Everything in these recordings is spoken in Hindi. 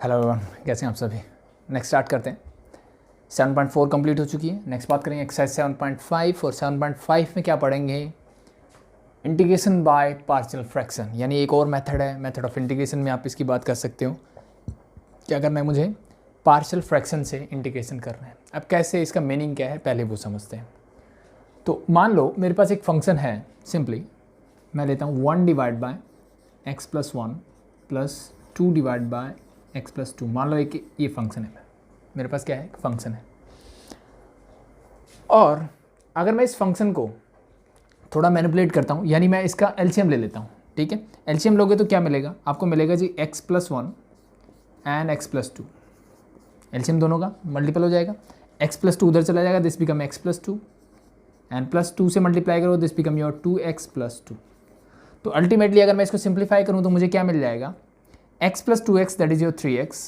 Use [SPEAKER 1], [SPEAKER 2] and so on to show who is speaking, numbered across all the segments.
[SPEAKER 1] हेलो एवरीवन, कैसे हैं आप सभी। नेक्स्ट स्टार्ट करते हैं। 7.4 कंप्लीट हो चुकी है। नेक्स्ट बात करेंगे एक्सरसाइज 7.5 और 7.5 में क्या पढ़ेंगे, इंटीग्रेशन बाय पार्शियल फ्रैक्शन, यानी एक और मेथड है, मेथड ऑफ इंटीग्रेशन में आप इसकी बात कर सकते हो। क्या करना है मुझे, पार्शियल फ्रैक्शन से इंटीग्रेशन करना है। अब कैसे, इसका मीनिंग क्या है पहले वो समझते हैं। तो मान लो मेरे पास एक फंक्शन है, सिंपली मैं लेता हूँ 1 divide by x plus 1 plus 2 divide by x plus 2। मान लो एक ये फंक्शन है, मेरे पास क्या है, एक फंक्शन है। और अगर मैं इस फंक्शन को थोड़ा मैनिपुलेट करता हूँ, यानी मैं इसका एलसीएम ले लेता हूँ, ठीक है। एलसीएम लोगे तो क्या मिलेगा आपको, मिलेगा जी x plus 1 and x plus 2। LCM दोनों का मल्टीपल हो जाएगा, एक्स प्लस 2 उधर चला जाएगा, this become x plus 2 and plus 2 से मल्टीप्लाई करो, this become your 2x plus 2। तो अल्टीमेटली अगर मैं इसको सिंप्लीफाई करूँ तो मुझे क्या मिल जाएगा, x plus 2x that is your 3x,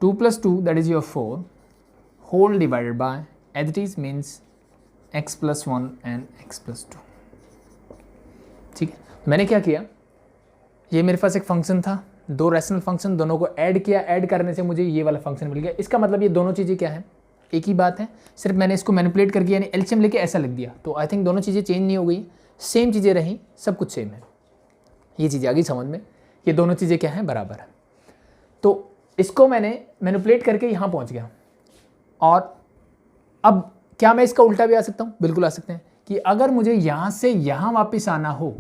[SPEAKER 1] 2 plus 2 that is your 4 whole divided by as it is means x plus 1 and x plus 2। ठीक है, मैंने क्या किया, ये मेरे पास एक फंक्शन था, दो रैशनल फंक्शन, दोनों को ऐड किया, ऐड करने से मुझे ये वाला फंक्शन मिल गया। इसका मतलब ये दोनों चीज़ें क्या है, एक ही बात है, सिर्फ मैंने इसको मैनिपुलेट करके यानी एलसीएम लेके ऐसा लिख दिया। तो आई थिंक दोनों चीज़ें चेंज नहीं हो गई, सेम चीज़ें रही, सब कुछ सेम है। ये चीज़ें आ गई समझ में, ये दोनों चीज़ें क्या हैं, बराबर है। तो इसको मैंने मैनिपुलेट करके यहाँ पहुँच गया। और अब क्या मैं इसका उल्टा भी आ सकता हूँ, बिल्कुल आ सकते हैं, कि अगर मुझे यहाँ से यहाँ वापस आना हो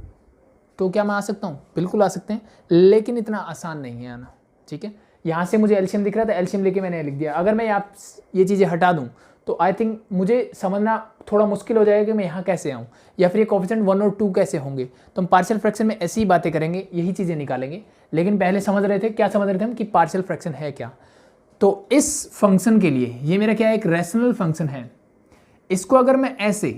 [SPEAKER 1] तो क्या मैं आ सकता हूँ, बिल्कुल आ सकते हैं, लेकिन इतना आसान नहीं है आना। ठीक है, यहाँ से मुझे एलसीएम दिख रहा था, एलसीएम लेके मैंने लिख दिया। अगर मैं ये चीज़ें हटा दूँ तो आई थिंक मुझे समझना थोड़ा मुश्किल हो जाएगा कि मैं यहाँ कैसे आऊँ, या फिर ये कोएफिशिएंट 1 और 2 कैसे होंगे। तो हम पार्शियल फ्रैक्शन में ऐसी ही बातें करेंगे, यही चीज़ें निकालेंगे। लेकिन पहले समझ रहे थे, क्या समझ रहे थे हम, कि पार्शियल फ्रैक्शन है क्या। तो इस फंक्शन के लिए ये मेरा क्या है, एक रैशनल फंक्शन है। इसको अगर मैं ऐसे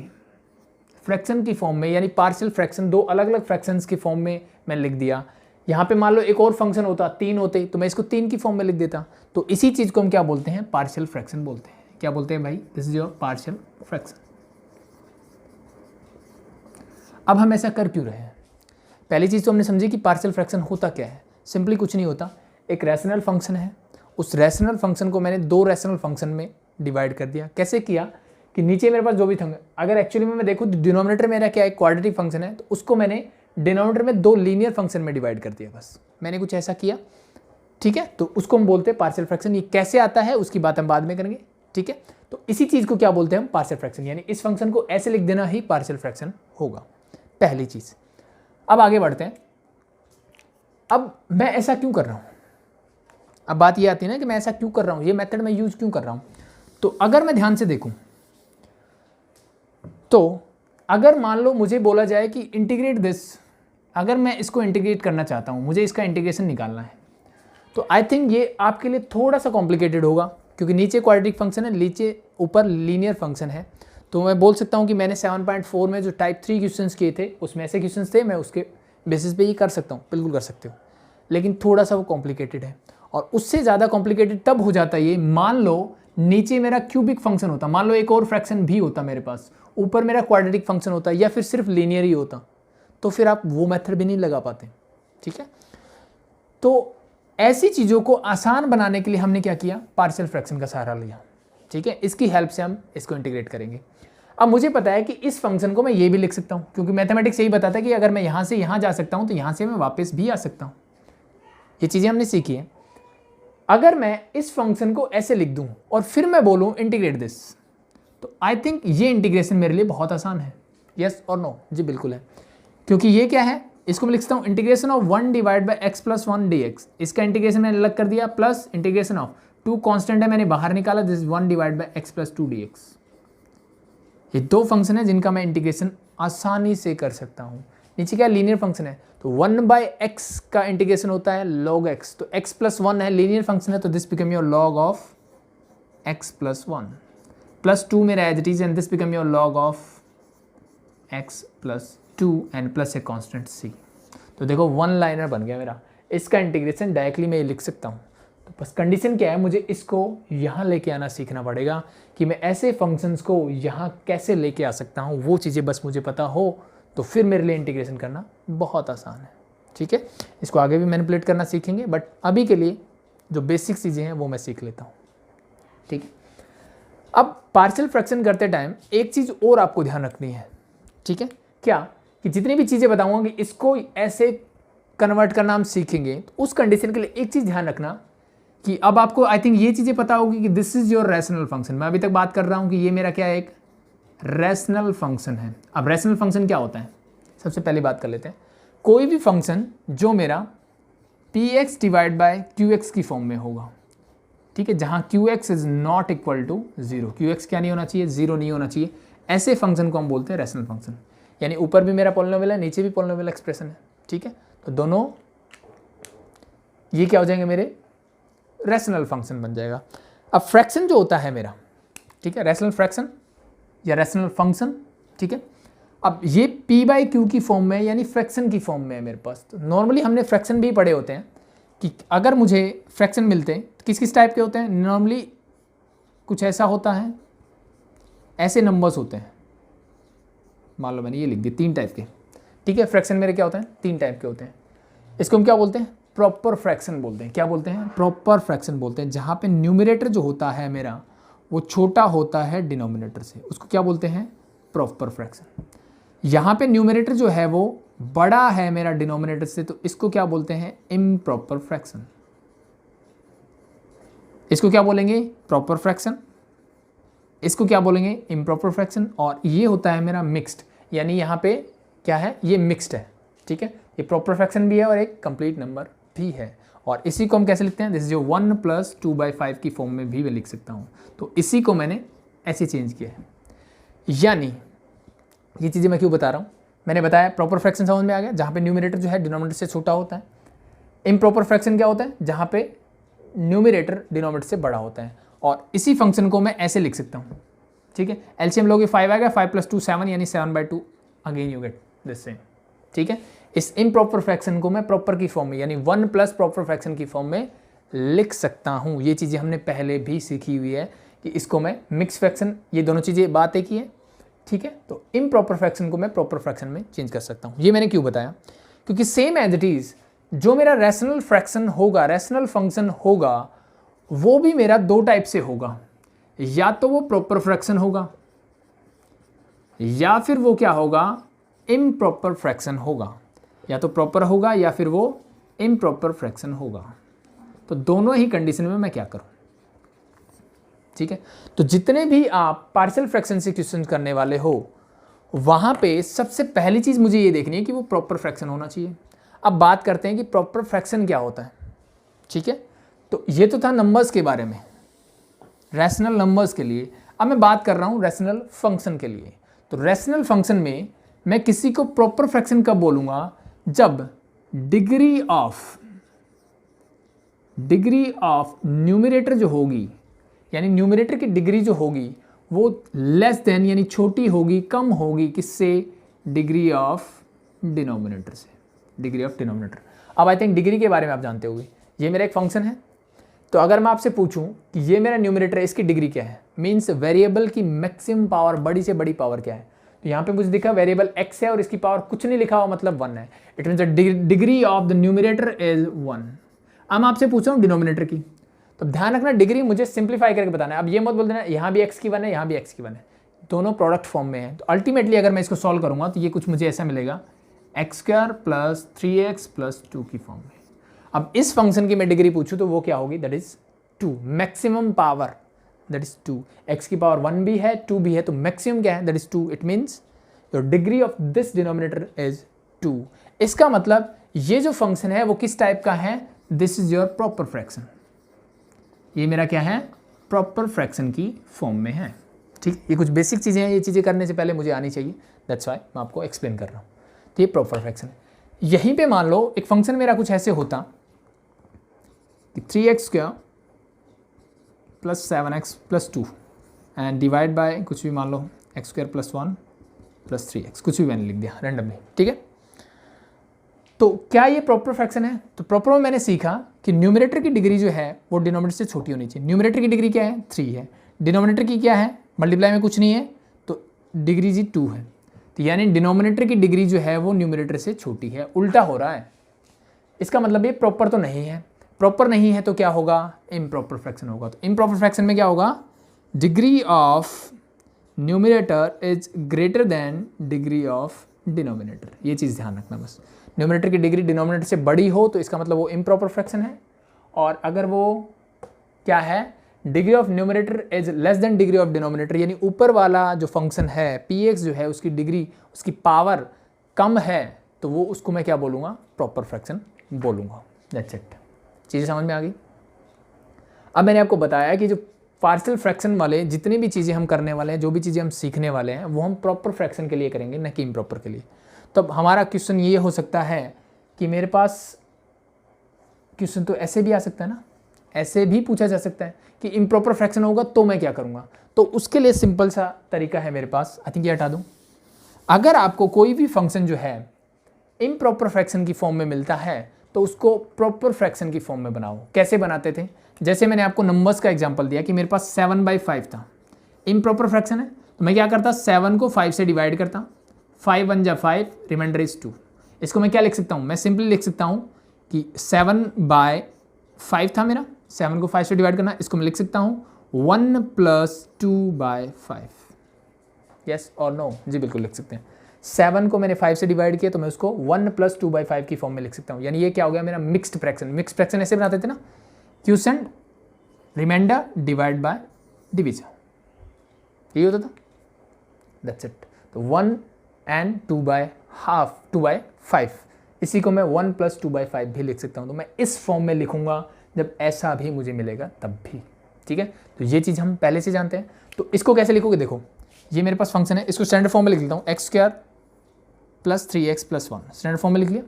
[SPEAKER 1] फ्रैक्शन की फॉर्म में, यानी पार्शियल फ्रैक्शन, दो अलग अलग फ्रैक्शंस की फॉर्म में मैं लिख दिया। यहाँ पे मान लो एक और फंक्शन होता, 3 होते, तो मैं इसको 3 की फॉर्म में लिख देता। तो इसी चीज़ को हम क्या बोलते हैं, पार्शियल फ्रैक्शन बोलते हैं। क्या बोलते हैं भाई, this is your partial fraction. अब हम ऐसा कर क्यों रहे हैं, पहली चीज़ तो हमने समझी कि पार्शियल फ्रैक्शन होता क्या है। सिंपली कुछ नहीं होता, एक रैशनल फंक्शन है, उस रैशनल फंक्शन को मैंने दो रैशनल फंक्शन में डिवाइड कर दिया। कैसे किया कि नीचे मेरे पास जो भी था, अगर एक्चुअली में मैं देखूँ तो डिनोमिनेटर मेरा क्या है, क्वाड्रेटिक फंक्शन है, तो उसको मैंने डिनोमिनेटर में दो लीनियर फंक्शन में डिवाइड कर दिया। बस मैंने कुछ ऐसा किया, ठीक है। तो उसको हम बोलते हैं पार्शियल फ्रैक्शन। ये कैसे आता है उसकी बात हम बाद में करेंगे, ठीक है। तो इसी चीज़ को क्या बोलते हैं हम, पार्शियल फ्रैक्शन, यानी इस फंक्शन को ऐसे लिख देना ही पार्शियल फ्रैक्शन होगा, पहली चीज़। अब आगे बढ़ते हैं। अब मैं ऐसा क्यों कर रहा हूँ, अब बात ये आती है ना कि मैं ऐसा क्यों कर रहा हूँ, ये मेथड मैं यूज क्यों कर रहा हूँ। तो अगर मैं ध्यान से देखूँ तो अगर मान लो मुझे बोला जाए कि इंटीग्रेट दिस, अगर मैं इसको इंटीग्रेट करना चाहता हूँ, मुझे इसका इंटीग्रेशन निकालना है, तो आई थिंक ये आपके लिए थोड़ा सा कॉम्प्लिकेटेड होगा, क्योंकि नीचे क्वाड्रेटिक फंक्शन है, नीचे ऊपर लीनियर फंक्शन है। तो मैं बोल सकता हूँ कि मैंने 7.4 में जो टाइप 3 क्वेश्चंस किए थे, उसमें ऐसे क्वेश्चंस थे, मैं उसके बेसिस पे ही कर सकता हूँ, बिल्कुल कर सकते हो। लेकिन थोड़ा सा वो कॉम्प्लिकेटेड है, और उससे ज़्यादा कॉम्प्लिकेटेड तब हो जाता है ये, मान लो नीचे मेरा क्यूबिक फंक्शन होता, मान लो एक और फ्रैक्शन भी होता मेरे पास, ऊपर मेरा क्वाड्रेटिक फंक्शन होता, या फिर सिर्फ लीनियर ही होता, तो फिर आप वो मेथड भी नहीं लगा पाते, ठीक है। तो ऐसी चीज़ों को आसान बनाने के लिए हमने क्या किया, पार्शियल फ्रैक्शन का सहारा लिया, ठीक है। इसकी हेल्प से हम इसको इंटीग्रेट करेंगे। अब मुझे पता है कि इस फंक्शन को मैं ये भी लिख सकता हूँ, क्योंकि मैथमेटिक्स यही बताता है कि अगर मैं यहाँ से यहाँ जा सकता हूँ तो यहाँ से मैं वापस भी आ सकता हूँ। ये चीज़ें हमने सीखी हैं। अगर मैं इस फंक्शन को ऐसे लिख दूँ और फिर मैं बोलूँ इंटीग्रेट दिस, तो आई थिंक ये इंटीग्रेशन मेरे लिए बहुत आसान है। यस और नो, जी बिल्कुल है, क्योंकि ये क्या है, इसको मैं लिखता हूँ integration of 1 divide by x plus 1 D x. इसका इंटीग्रेशन मैंने अलग कर दिया, प्लस इंटीग्रेशन ऑफ 2 कांस्टेंट है मैंने बाहर निकाला, this 1 divide by x plus 2 D x. ये दो फंक्शन है जिनका मैं इंटीग्रेशन आसानी से कर सकता हूँ। नीचे क्या लीनियर फंक्शन है, तो 1 बाई एक्स का इंटीग्रेशन होता है log x, तो x प्लस 1 है, लीनियर फंक्शन है, तो this become your log of x plus 1, plus 2 मेरा as it is, and this become your log of x plus 2 and plus a constant c। तो देखो वन लाइनर बन गया मेरा, इसका इंटीग्रेशन डायरेक्टली मैं लिख सकता हूँ। तो बस कंडीशन क्या है, मुझे इसको यहाँ लेके आना सीखना पड़ेगा कि मैं ऐसे फंक्शंस को यहाँ कैसे लेके आ सकता हूँ, वो चीज़ें बस मुझे पता हो तो फिर मेरे लिए इंटीग्रेशन करना बहुत आसान है, ठीक है। इसको आगे भी मैनिपुलेट करना सीखेंगे, बट अभी के लिए जो बेसिक चीज़ें हैं वो मैं सीख लेता हूँ, ठीक है। अब पार्शियल फ्रैक्शन करते टाइम एक चीज़ और आपको ध्यान रखनी है, ठीक है, क्या कि जितनी भी चीज़ें बताऊँगा कि इसको ऐसे कन्वर्ट करना हम सीखेंगे, तो उस कंडीशन के लिए एक चीज़ ध्यान रखना कि अब आपको आई थिंक ये चीज़ें पता होगी कि this is your rational function. मैं अभी तक बात कर रहा हूँ कि ये मेरा क्या है, एक रैशनल फंक्शन है। अब रैशनल फंक्शन क्या होता है, सबसे पहली बात कर लेते हैं। कोई भी फंक्शन जो मेरा px डिवाइड बाय qx की फॉर्म में होगा, ठीक है, जहाँ qx is not equal to 0, qx क्या नहीं होना चाहिए, 0 नहीं होना चाहिए, ऐसे फंक्शन को हम बोलते हैं रैशनल फंक्शन। यानी ऊपर भी मेरा पॉलिनोमियल है, नीचे भी पॉलिनोमियल एक्सप्रेशन है, ठीक है, तो दोनों ये क्या हो जाएंगे, मेरे रैशनल फंक्शन बन जाएगा। अब फ्रैक्शन जो होता है मेरा, ठीक है, रैशनल फ्रैक्शन या रैशनल फंक्शन, ठीक है, अब ये p बाई क्यू की फॉर्म में यानी फ्रैक्शन की फॉर्म में है मेरे पास। तो नॉर्मली हमने फ्रैक्शन भी पढ़े होते हैं कि अगर मुझे फ्रैक्शन मिलते हैं तो किस किस टाइप के होते हैं, नॉर्मली कुछ ऐसा होता है, ऐसे नंबर्स होते हैं, मान लो मैंने ये लिख दिया 3 टाइप के, ठीक है। फ्रैक्शन मेरे क्या होते हैं, 3 टाइप के होते हैं। इसको हम क्या बोलते हैं, प्रॉपर फ्रैक्शन बोलते हैं। क्या बोलते हैं, प्रॉपर फ्रैक्शन बोलते हैं। जहाँ पे न्यूमरेटर जो होता है मेरा वो छोटा होता है डिनोमिनेटर से, उसको क्या बोलते हैं, प्रॉपर फ्रैक्शन। यहाँ पे न्यूमरेटर जो है वो बड़ा है मेरा डिनोमिनेटर से, तो इसको क्या बोलते हैं, इम्प्रॉपर फ्रैक्शन। इसको क्या बोलेंगे, प्रॉपर फ्रैक्शन, इसको क्या बोलेंगे, इम्प्रॉपर फ्रैक्शन। और ये होता है मेरा मिक्स्ड, यानी यहाँ पे क्या है, ये मिक्स्ड है, ठीक है, ये प्रॉपर फ्रैक्शन भी है और एक कंप्लीट नंबर भी है। और इसी को हम कैसे लिखते हैं, दिस जो 1 + 2/5 की फॉर्म में भी मैं लिख सकता हूँ। तो इसी को मैंने ऐसे चेंज किया है। यानी ये चीज़ें मैं क्यों बता रहा हूँ, मैंने बताया प्रॉपर फ्रैक्शन समझ में आ गया, जहाँ पे न्यूमरेटर जो है डिनोमिनेटर से छोटा होता है। इम्प्रॉपर फ्रैक्शन क्या होता है, जहाँ पे न्यूमरेटर डिनोमिनेटर से बड़ा होता है। और इसी फंक्शन को मैं ऐसे लिख सकता हूँ, ठीक है, एलसीएम लोगे 5 आएगा, 5 + 2 7, यानी 7/2, again you get this same, ठीक है। इस इम्प्रॉपर फ्रैक्शन को मैं प्रॉपर की फॉर्म में यानी 1 + प्रॉपर फ्रैक्शन की फॉर्म में लिख सकता हूँ। ये चीज़ें हमने पहले भी सीखी हुई है कि इसको मैं मिक्स फ्रैक्शन, ये दोनों चीज़ें बात एक ही है, ठीक है। तो इम्प्रॉपर फ्रैक्शन को मैं प्रॉपर फ्रैक्शन में चेंज कर सकता हूँ। ये मैंने क्यों बताया, क्योंकि सेम एज इट इज़ जो मेरा रैशनल फ्रैक्शन होगा, रैशनल फंक्शन होगा, वो भी मेरा 2 टाइप से होगा। या तो वो प्रॉपर फ्रैक्शन होगा या फिर वो क्या होगा, इम्प्रॉपर फ्रैक्शन होगा। या तो प्रॉपर होगा या फिर वो इम्प्रॉपर फ्रैक्शन होगा। तो दोनों ही कंडीशन में मैं क्या करूं, ठीक है। तो जितने भी आप पार्शियल फ्रैक्शन से क्वेश्चन करने वाले हो, वहां पे सबसे पहली चीज मुझे ये देखनी है कि वो प्रॉपर फ्रैक्शन होना चाहिए। अब बात करते हैं कि प्रॉपर फ्रैक्शन क्या होता है, ठीक है। तो ये तो था नंबर्स के बारे में, रैशनल नंबर्स के लिए। अब मैं बात कर रहा हूं रैशनल फंक्शन के लिए। तो रैशनल फंक्शन में मैं किसी को प्रॉपर फ्रैक्शन कब बोलूंगा, जब डिग्री ऑफ न्यूमरेटर जो होगी, यानी न्यूमरेटर की डिग्री जो होगी वो लेस देन यानी छोटी होगी, कम होगी किससे, डिग्री ऑफ डिनोमिनेटर से, डिग्री ऑफ डिनोमिनेटर। अब आई थिंक डिग्री के बारे में आप जानते होंगे, ये मेरा एक फंक्शन है। तो अगर मैं आपसे पूछूं कि ये मेरा न्यूमरेटर है, इसकी डिग्री क्या है, मीन्स वेरिएबल की मैक्सिमम पावर, बड़ी से बड़ी पावर क्या है। तो यहाँ पे मुझे दिखा वेरिएबल x है और इसकी पावर कुछ नहीं लिखा हुआ, मतलब 1 है। It means the degree of the numerator is 1। अब मैं आपसे पूछ रहा हूँ डिनोमिनेटर की, तो ध्यान रखना डिग्री मुझे सिंप्लीफाई करके बताना है। अब ये मत बोल देना यहाँ भी x की 1 है, यहाँ भी x की 1 है, दोनों प्रोडक्ट फॉर्म में है। तो अल्टीमेटली अगर मैं इसको सॉल्व करूँगा तो ये कुछ मुझे ऐसा मिलेगा, x² + 3x + 2 की फॉर्म में। अब इस फंक्शन की मैं डिग्री पूछूँ तो वो क्या होगी, that is 2, maximum power that is 2। x की पावर 1 भी है, 2 भी है, तो मैक्सिमम क्या है, that is 2। It means your degree of this denominator is 2। इसका मतलब ये जो फंक्शन है वो किस टाइप का है, this is your proper fraction. ये मेरा क्या है, प्रॉपर फ्रैक्शन की फॉर्म में है, ठीक। ये कुछ बेसिक चीज़ें हैं, ये चीज़ें करने से पहले मुझे आनी चाहिए, दैट्स वाई मैं आपको एक्सप्लेन कर रहा हूँ। तो ये प्रॉपर फ्रैक्शन है। यहीं पे मान लो एक फंक्शन मेरा कुछ ऐसे होता कि 3x² + 7x + 2 and divide bye कुछ भी, मान लो x² + 1 + 3x, कुछ भी मैंने लिख दिया रैंडमली, ठीक है। तो क्या ये प्रॉपर फ्रैक्शन है, तो प्रॉपर में मैंने सीखा कि न्यूमरेटर की डिग्री जो है वो डिनोमिनेटर से छोटी होनी चाहिए। न्यूमरेटर की डिग्री क्या है, 3 है, डिनोमिनेटर की क्या है, मल्टीप्लाई में कुछ नहीं है, तो डिग्री जी 2 है। तो यानी डिनोमिनेटर की डिग्री जो है वो न्यूमरेटर से छोटी है, उल्टा हो रहा है। इसका मतलब ये प्रॉपर तो नहीं है। प्रॉपर नहीं है तो क्या होगा, इम्प्रॉपर फ्रैक्शन होगा। तो इम्प्रॉपर फ्रैक्शन में क्या होगा, degree of numerator is greater than degree of denominator. ये चीज़ ध्यान रखना बस, न्यूमरेटर की डिग्री डिनोमिनेटर से बड़ी हो तो इसका मतलब वो इम्प्रॉपर फ्रैक्शन है, और अगर वो क्या है, degree of numerator is less than degree of denominator, यानी ऊपर वाला जो फंक्शन है px जो है उसकी डिग्री, उसकी पावर कम है, तो वो उसको मैं क्या बोलूँगा, प्रॉपर फ्रैक्शन बोलूँगा। That's it. चीज़ें समझ में आ गई। अब मैंने आपको बताया कि जो पार्शियल फ्रैक्शन वाले जितनी भी चीज़ें हम करने वाले हैं, जो भी चीज़ें हम सीखने वाले हैं, वो हम प्रॉपर फ्रैक्शन के लिए करेंगे, न कि इम्प्रॉपर के लिए। तो अब हमारा क्वेश्चन ये हो सकता है कि मेरे पास क्वेश्चन तो ऐसे भी आ सकता है ना, ऐसे भी पूछा जा सकता है कि इम्प्रॉपर फ्रैक्शन होगा तो मैं क्या करूँगा। तो उसके लिए सिंपल सा तरीका है मेरे पास, आई थिंक ये हटा दूँ। अगर आपको कोई भी फंक्शन जो है इम्प्रॉपर फ्रैक्शन की फॉर्म में मिलता है तो उसको प्रॉपर फ्रैक्शन की फॉर्म में बनाओ। कैसे बनाते थे, जैसे मैंने आपको नंबर्स का एग्जांपल दिया कि मेरे पास 7/5 था, इम्प्रॉपर फ्रैक्शन है, तो मैं क्या करता, 7 को 5 से डिवाइड करता, 5 1 जा 5, रिमाइंडर इज 2। इसको मैं क्या लिख सकता हूँ, मैं सिंपली लिख सकता हूँ कि 7/5 था मेरा, 7 को 5 से डिवाइड करना, इसको मैं लिख सकता हूँ 1 + 2/5। यस और नो, जी बिल्कुल लिख सकते हैं। 7 को मैंने 5 से डिवाइड किया तो मैं उसको 1 + 2/5 की फॉर्म में लिख सकता हूँ। यानी ये क्या हो गया मेरा मिक्स्ड फ्रैक्शन। मिक्स्ड फ्रैक्शन ऐसे बनाते थे ना, quotient remainder divide by division, यही होता था। That's it. तो 1 and 2/5, इसी को मैं 1 + 2/5 भी लिख सकता हूँ। तो मैं इस फॉर्म में लिखूंगा जब ऐसा भी मुझे मिलेगा तब भी, ठीक है। तो ये चीज़ हम पहले से जानते हैं। तो इसको कैसे लिखोगे, देखो ये मेरे पास फंक्शन है, इसको स्टैंडर्ड फॉर्म में लिख लेता हूँ, x² + 3x + 1, स्टैंडर्ड फॉर्म में लिख लिया।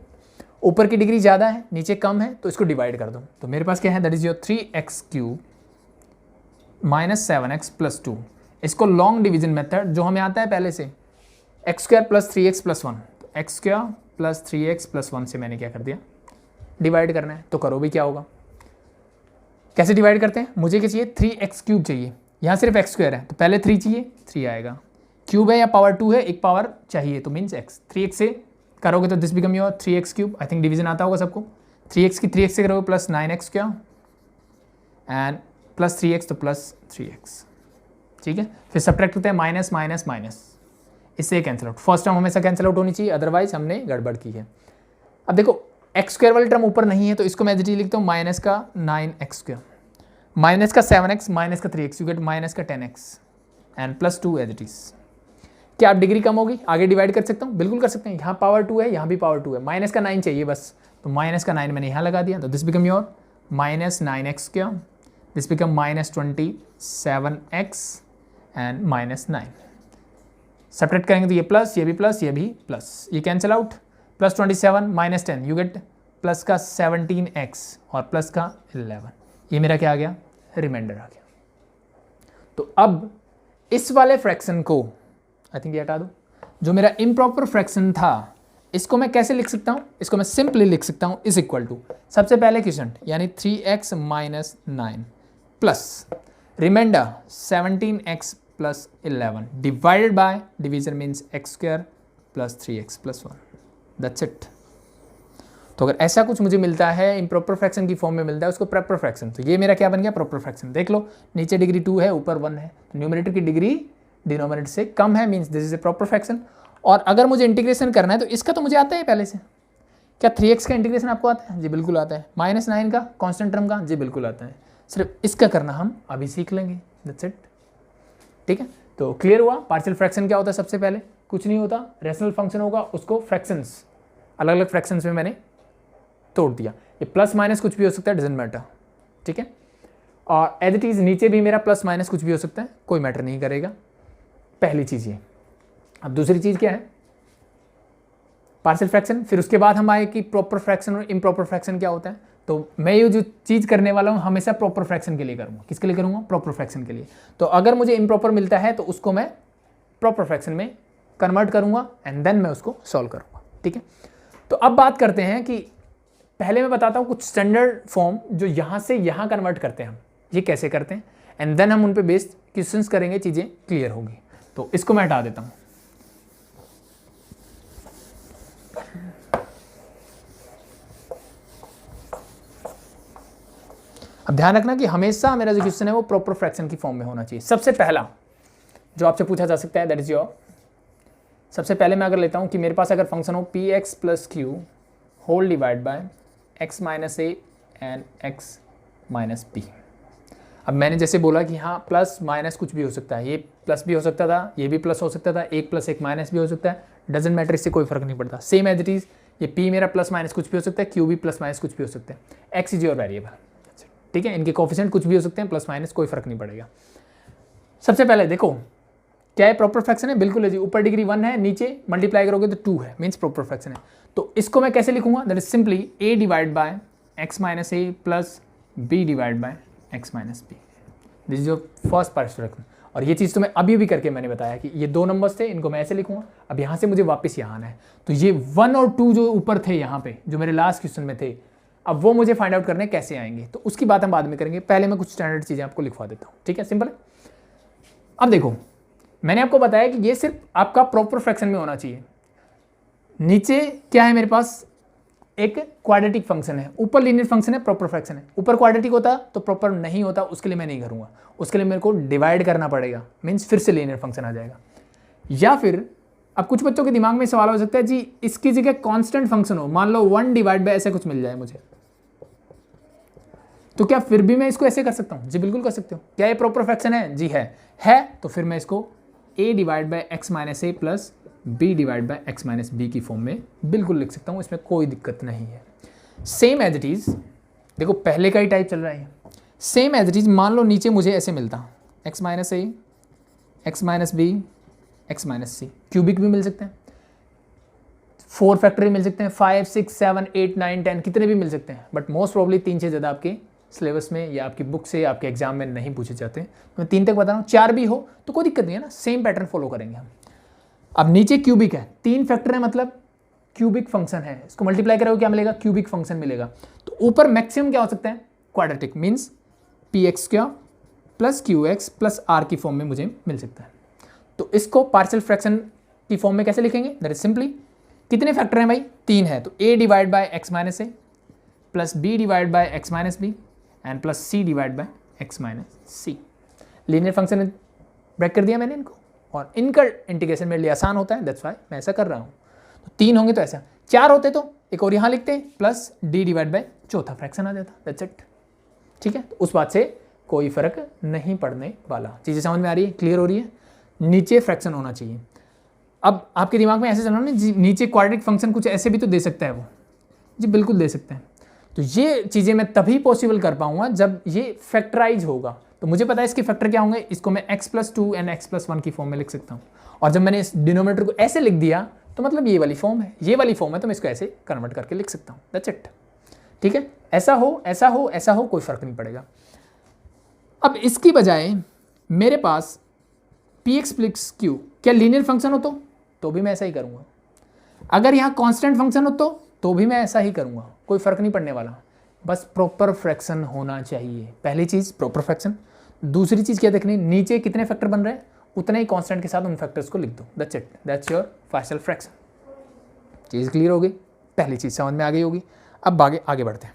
[SPEAKER 1] ऊपर की डिग्री ज़्यादा है, नीचे कम है, तो इसको डिवाइड कर दो। तो मेरे पास क्या है, that is your 3x³ - 7x + 2। इसको लॉन्ग डिवीजन मेथड जो हमें आता है पहले से, x² + 3x + 1, तो x² + 3x + 1 से मैंने क्या कर दिया, डिवाइड करना है। तो करो भी, क्या होगा, कैसे डिवाइड करते हैं, मुझे क्या चाहिए, 3x³ चाहिए, यहाँ सिर्फ x² है तो पहले 3 चाहिए, 3 आएगा, क्यूब है या पावर 2 है, एक पावर चाहिए तो मीन्स x, 3x से करोगे तो this become your 3x³। I think division आता होगा सबको, 3x की 3x से करोगे plus 9x² and plus 3x तो प्लस 3x, ठीक है। फिर सब्ट्रैक्ट होते हैं माइनस माइनस माइनस, इससे कैंसिल आउट। फर्स्ट टर्म हमेशा कैंसिल आउट होनी चाहिए, अदरवाइज हमने गड़बड़ की है। अब देखो x² वाली टर्म ऊपर नहीं है तो इसको मैं एज इट इज लिखता हूँ माइनस का 9x², माइनस का 7x, माइनस का 3x, यू गेट माइनस का 10x and plus 2 as it is. क्या आप डिग्री कम होगी, आगे डिवाइड कर सकता हूँ, बिल्कुल कर सकते हैं। यहाँ पावर 2 है, यहाँ भी पावर 2 है, माइनस का 9 चाहिए बस, तो माइनस का 9 मैंने यहाँ लगा दिया। तो this become your -9x², this become -27x and -9। Separate करेंगे तो ये प्लस, ये भी प्लस, ये भी प्लस, ये cancel out, plus 27 - 10, you get plus का 17x और प्लस का 11। ये मेरा क्या आ गया, रिमाइंडर आ गया। तो अब इस वाले फ्रैक्शन को आई थिंक ये हटा दो, जो मेरा इम्प्रॉपर फ्रैक्शन था, इसको मैं कैसे लिख सकता हूँ, इसको मैं सिंपली लिख सकता हूँ इज इक्वल टू, सबसे पहले क्वोशिएंट यानी 3x - 9 plus remainder 17x + 11 divided by division means x² + 3x + 1। That's it. तो अगर ऐसा कुछ मुझे मिलता है, इम्प्रॉपर फ्रैक्शन की फॉर्म में मिलता है, उसको प्रॉपर फ्रैक्शन, तो ये मेरा क्या बन गया, प्रॉपर फ्रैक्शन। देख लो नीचे डिग्री 2 है, ऊपर 1 है, तो न्यूमरेटर की डिग्री डिनोमिनेटर से कम है, means this is a proper fraction. और अगर मुझे इंटीग्रेशन करना है तो इसका तो मुझे आता है पहले से। क्या 3x का इंटीग्रेशन आपको आता है, जी बिल्कुल आता है। -9 का कॉन्स्टेंट टर्म का, जी बिल्कुल आता है। सिर्फ इसका करना हम अभी सीख लेंगे, दैट्स इट, ठीक है। तो क्लियर हुआ, पार्शियल फ्रैक्शन क्या होता है। सबसे पहले कुछ नहीं होता, रेशनल फंक्शन होगा, उसको फ्रैक्शंस, अलग अलग फ्रैक्शंस में मैंने तोड़ दिया। ये प्लस माइनस कुछ भी हो सकता है, डजंट मैटर, ठीक है। और एज इट इज नीचे भी मेरा प्लस माइनस कुछ भी हो सकता है, कोई मैटर नहीं करेगा। पहली चीज़ ये। अब दूसरी चीज़ क्या है, पार्शियल फ्रैक्शन। फिर उसके बाद हम आए कि प्रॉपर फ्रैक्शन और इम्प्रॉपर फ्रैक्शन क्या होता है। तो मैं ये जो चीज़ करने वाला हूँ हमेशा प्रॉपर फ्रैक्शन के लिए करूँगा। किसके लिए करूँगा, प्रॉपर फ्रैक्शन के लिए। तो अगर मुझे इम्प्रॉपर मिलता है तो उसको मैं प्रॉपर फ्रैक्शन में कन्वर्ट करूँगा एंड देन मैं उसको सॉल्व करूँगा, ठीक है। तो अब बात करते हैं कि पहले मैं बताता हूँ कुछ स्टैंडर्ड फॉर्म जो यहाँ से यहाँ कन्वर्ट करते हैं हम, ये कैसे करते हैं, एंड देन हम उन पे बेस्ड क्वेश्चंस करेंगे, चीज़ें क्लियर होगी। तो इसको मैं हटा देता हूँ। अब ध्यान रखना कि हमेशा मेरा जो क्वेश्चन है वो प्रॉपर फ्रैक्शन की फॉर्म में होना चाहिए। सबसे पहला जो आपसे पूछा जा सकता है दैट इज योर, सबसे पहले मैं अगर लेता हूँ कि मेरे पास अगर फंक्शन हो p x plus q whole divide by x minus a and x minus b. अब मैंने जैसे बोला कि हाँ प्लस माइनस कुछ भी हो सकता है, ये प्लस भी हो सकता था, ये भी प्लस हो सकता था, एक प्लस एक माइनस भी हो सकता है, डजंट मैटर, इससे कोई फर्क नहीं पड़ता। सेम एज इट इज ये पी मेरा प्लस माइनस कुछ भी हो सकता है, क्यू भी प्लस माइनस कुछ भी हो सकता है, एक्स इज योर वेरिएबल, ठीक है। इनके कोफिशिएंट कुछ भी हो सकते हैं, प्लस माइनस कोई फर्क नहीं पड़ेगा। सबसे पहले देखो क्या है, प्रॉपर फ्रैक्शन है, बिल्कुल है जी। ऊपर डिग्री 1 है, नीचे मल्टीप्लाई करोगे तो 2 है, मीन्स प्रॉपर फ्रैक्शन है। तो इसको मैं कैसे लिखूंगा, that is simply a divide by x minus a plus b divide by x minus b. This is your first part fraction. और ये चीज़ तो मैं अभी भी करके मैंने बताया कि ये 2 नंबर्स थे, इनको मैं ऐसे लिखूंगा। अब यहाँ से मुझे वापस यहाँ आना है, तो ये 1 और 2 जो ऊपर थे यहाँ पे, जो मेरे लास्ट क्वेश्चन में थे, अब वो मुझे फाइंड आउट करने कैसे आएंगे, तो उसकी बात हम बाद में करेंगे। पहले मैं कुछ स्टैंडर्ड चीज़ें आपको लिखवा देता हूँ, ठीक है, सिंपल है। अब देखो मैंने आपको बताया कि ये सिर्फ आपका प्रॉपर फ्रैक्शन में होना चाहिए। नीचे क्या है मेरे पास, एक क्वाड्रेटिक फंक्शन है, ऊपर लीनियर फंक्शन है, प्रॉपर फ्रैक्शन है। ऊपर क्वाड्रेटिक होता तो प्रॉपर नहीं होता, उसके लिए मैं नहीं करूँगा, उसके लिए मेरे को डिवाइड करना पड़ेगा, मीन्स फिर से लीनियर फंक्शन आ जाएगा। या फिर अब कुछ बच्चों के दिमाग में सवाल हो सकता है जी इसकी जगह कांस्टेंट फंक्शन हो, मान लो 1 डिवाइड बाय ऐसे कुछ मिल जाए मुझे, तो क्या फिर भी मैं इसको ऐसे कर सकता हूँ? जी बिल्कुल कर सकते हो। क्या ये प्रॉपर फ्रैक्शन है? जी है। तो फिर मैं इसको a divide by x minus a plus b divide by x minus b की फॉर्म में बिल्कुल लिख सकता हूँ, इसमें कोई दिक्कत नहीं है। सेम एज इट इज, देखो पहले का ही टाइप चल रहा है, सेम एज इट इज मान लो नीचे मुझे ऐसे मिलता x minus a x minus b x minus c, cubic भी मिल सकते हैं, 4 फैक्टरी मिल सकते हैं, 5 6 7 8 9 10 कितने भी मिल सकते हैं, बट मोस्ट प्रॉब्ली 3 से ज़्यादा आपके सिलेबस में या आपकी बुक से आपके एग्जाम में नहीं पूछे जाते। मैं 3 तक बता रहा हूँ, 4 भी हो तो कोई दिक्कत नहीं है ना, सेम पैटर्न फॉलो करेंगे हम। अब नीचे क्यूबिक है, 3 फैक्टर है मतलब क्यूबिक फंक्शन है, इसको मल्टीप्लाई करोगे क्या मिलेगा, क्यूबिक फंक्शन मिलेगा। तो ऊपर मैक्सिमम क्या हो सकता है, क्वाड्रेटिक, मीन्स पी एक्स क्या plus q x plus r की फॉर्म में मुझे मिल सकता है। तो इसको पार्शियल फ्रैक्शन की फॉर्म में कैसे लिखेंगे, दैट इज सिंपली कितने फैक्टर हैं भाई, 3 है, तो a divide by x minus a plus b divide by x minus b and plus c divide by x minus c. Linear function break कर दिया मैंने इनको, और इनका इंटीग्रेशन मेरे लिए आसान होता है, दैट्स वाई मैं ऐसा कर रहा हूँ। तो 3 होंगे तो ऐसा, 4 होते तो एक और यहाँ लिखते हैं प्लस डी डिवाइड बाय चौथा फ्रैक्शन आ जाता, दैट्स इट, ठीक है। तो उस बात से कोई फर्क नहीं पड़ने वाला। चीज़ें समझ में आ रही है, क्लियर हो रही है। नीचे फ्रैक्शन होना चाहिए। अब आपके दिमाग में ऐसे चल रहा है ना, नीचे क्वाड्रेटिक फंक्शन कुछ ऐसे भी तो दे सकता है वो, जी बिल्कुल दे सकते हैं। तो ये चीज़ें मैं तभी पॉसिबल कर पाऊंगा जब ये फैक्टराइज होगा। तो मुझे पता है इसके फैक्टर क्या होंगे, इसको मैं x+2 एंड x+1 की फॉर्म में लिख सकता हूँ। और जब मैंने इस डिनोमिनेटर को ऐसे लिख दिया तो मतलब ये वाली फॉर्म है, ये वाली फॉर्म है, तो मैं इसको ऐसे कन्वर्ट करके लिख सकता हूँ, दैट्स इट, ठीक है। ऐसा हो ऐसा हो ऐसा हो कोई फर्क नहीं पड़ेगा। अब इसकी बजाय मेरे पास पी एक्स प्लस क्यू क्या लीनियर फंक्शन हो तो भी मैं ऐसा ही करूँगा। अगर यहाँ कांस्टेंट फंक्शन हो तो भी मैं ऐसा ही करूँगा, कोई फ़र्क नहीं पड़ने वाला, बस प्रॉपर फ्रैक्शन होना चाहिए। पहली चीज़ प्रॉपर फ्रैक्शन, दूसरी चीज़ क्या देखनी, नीचे कितने फैक्टर बन रहे हैं उतने ही कांस्टेंट के साथ उन फैक्टर्स को लिख दो, that's it, that's your partial fraction. Cheese clear हो गई, पहली चीज़ समझ में आ गई होगी। अब आगे बढ़ते हैं,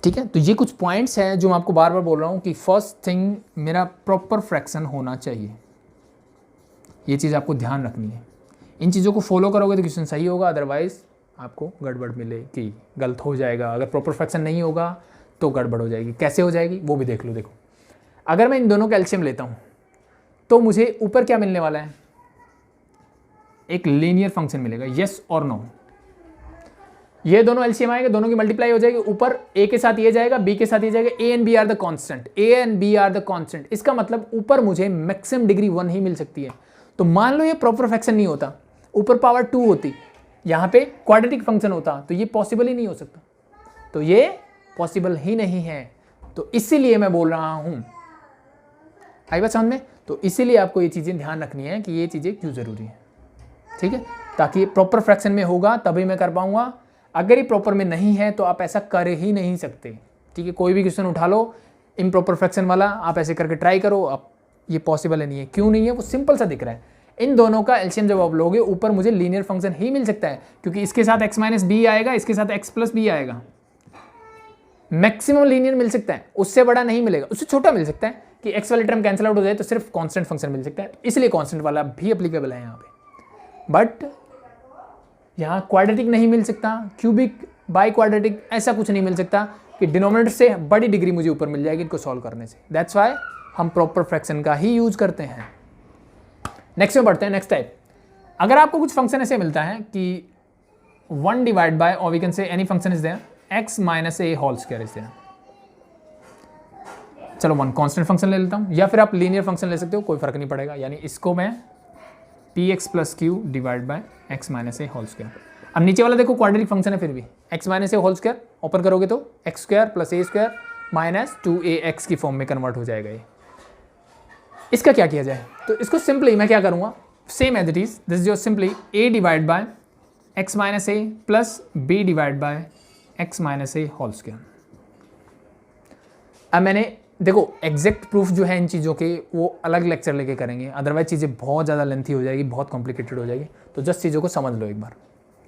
[SPEAKER 1] ठीक है। तो ये कुछ पॉइंट्स हैं जो मैं आपको बार बार बोल रहा हूँ कि फर्स्ट थिंग मेरा प्रॉपर फ्रैक्शन होना चाहिए, ये चीज़ आपको ध्यान रखनी है। इन चीज़ों को फॉलो करोगे तो क्वेश्चन सही होगा, अदरवाइज आपको गड़बड़ मिलेगी, गलत हो जाएगा। अगर प्रॉपर फ्रैक्शन नहीं होगा तो गड़बड़ हो जाएगी। कैसे हो जाएगी वो भी देख लो। देखो अगर मैं इन दोनों का एलसीएम लेता हूँ तो मुझे ऊपर क्या मिलने वाला है, एक लीनियर फंक्शन मिलेगा, यस और नो। ये दोनों एलसीएम आएगा, दोनों की मल्टीप्लाई हो जाएगी, ऊपर ए के साथ ये जाएगा, बी के साथ ये जाएगा, a and b are the constant, a and b are the constant. इसका मतलब ऊपर मुझे मैक्सिमम डिग्री 1 ही मिल सकती है। तो मान लो ये प्रॉपर फ्रैक्शन नहीं होता, ऊपर पावर 2 होती, यहाँ पे क्वाड्रेटिक फंक्शन होता, तो ये पॉसिबल ही नहीं हो सकता, तो ये पॉसिबल ही नहीं है। तो इसीलिए मैं बोल रहा हूँ, आई बात समझ में। तो इसीलिए आपको ये चीज़ें ध्यान रखनी है कि ये चीज़ें क्यों ज़रूरी है, ठीक है, ताकि प्रॉपर फ्रैक्शन में होगा तभी मैं कर पाऊँगा। अगर ये प्रॉपर में नहीं है तो आप ऐसा कर ही नहीं सकते, ठीक है। कोई भी क्वेश्चन उठा लो इम्प्रॉपर फ्रैक्शन वाला, आप ऐसे करके ट्राई करो, आप ये पॉसिबल है नहीं है। क्यों नहीं है, वो सिंपल सा दिख रहा है। इन दोनों का एलसीएम जब आप लोगे ऊपर मुझे लीनियर फंक्शन ही मिल सकता है, क्योंकि इसके साथ x माइनस बी आएगा, इसके साथ x प्लस बी आएगा। मैक्सिमम लीनियर मिल सकता है, उससे बड़ा नहीं मिलेगा, उससे छोटा मिल सकता है कि x वाले टर्म कैंसिल आउट हो जाए तो सिर्फ कांस्टेंट फंक्शन मिल सकता है, इसलिए कांस्टेंट वाला भी एप्लीकेबल है यहाँ पे। बट यहाँ क्वाड्रेटिक नहीं मिल सकता, क्यूबिक बाई क्वाड्रेटिक ऐसा कुछ नहीं मिल सकता कि डिनोमिनेटर से बड़ी डिग्री मुझे ऊपर मिल जाएगी इनको सॉल्व करने से। दैट्स वाई हम प्रॉपर फ्रैक्शन का ही यूज करते हैं। नेक्स्ट में बढ़ते हैं, नेक्स्ट टाइप। अगर आपको कुछ फंक्शन ऐसे मिलता है कि 1 डिवाइड बाय, और we can say any function is there, x minus a whole square is there. चलो 1 कांस्टेंट फंक्शन ले लेता हूँ, या फिर आप लीनियर फंक्शन ले सकते हो, कोई फर्क नहीं पड़ेगा। यानी इसको मैं px plus q divide by x minus a whole square. अब नीचे वाला देखो क्वाड्रेटिक फंक्शन है, फिर भी x minus a whole square open करोगे तो एक्स स्क्वायर प्लस ए स्क्वायर माइनस 2ax की फॉर्म में कन्वर्ट हो जाएगा ये। इसका क्या किया जाए, तो इसको सिंपली मैं क्या करूँगा, same as it is, this is your simply a divide by x minus a plus b divide by x minus a whole square. अब मैंने देखो एग्जैक्ट प्रूफ जो है इन चीज़ों के वो अलग लेक्चर लेके करेंगे, अदरवाइज चीज़ें बहुत ज़्यादा लेंथी हो जाएगी, बहुत कॉम्प्लिकेटेड हो जाएगी। तो जस्ट चीज़ों को समझ लो एक बार,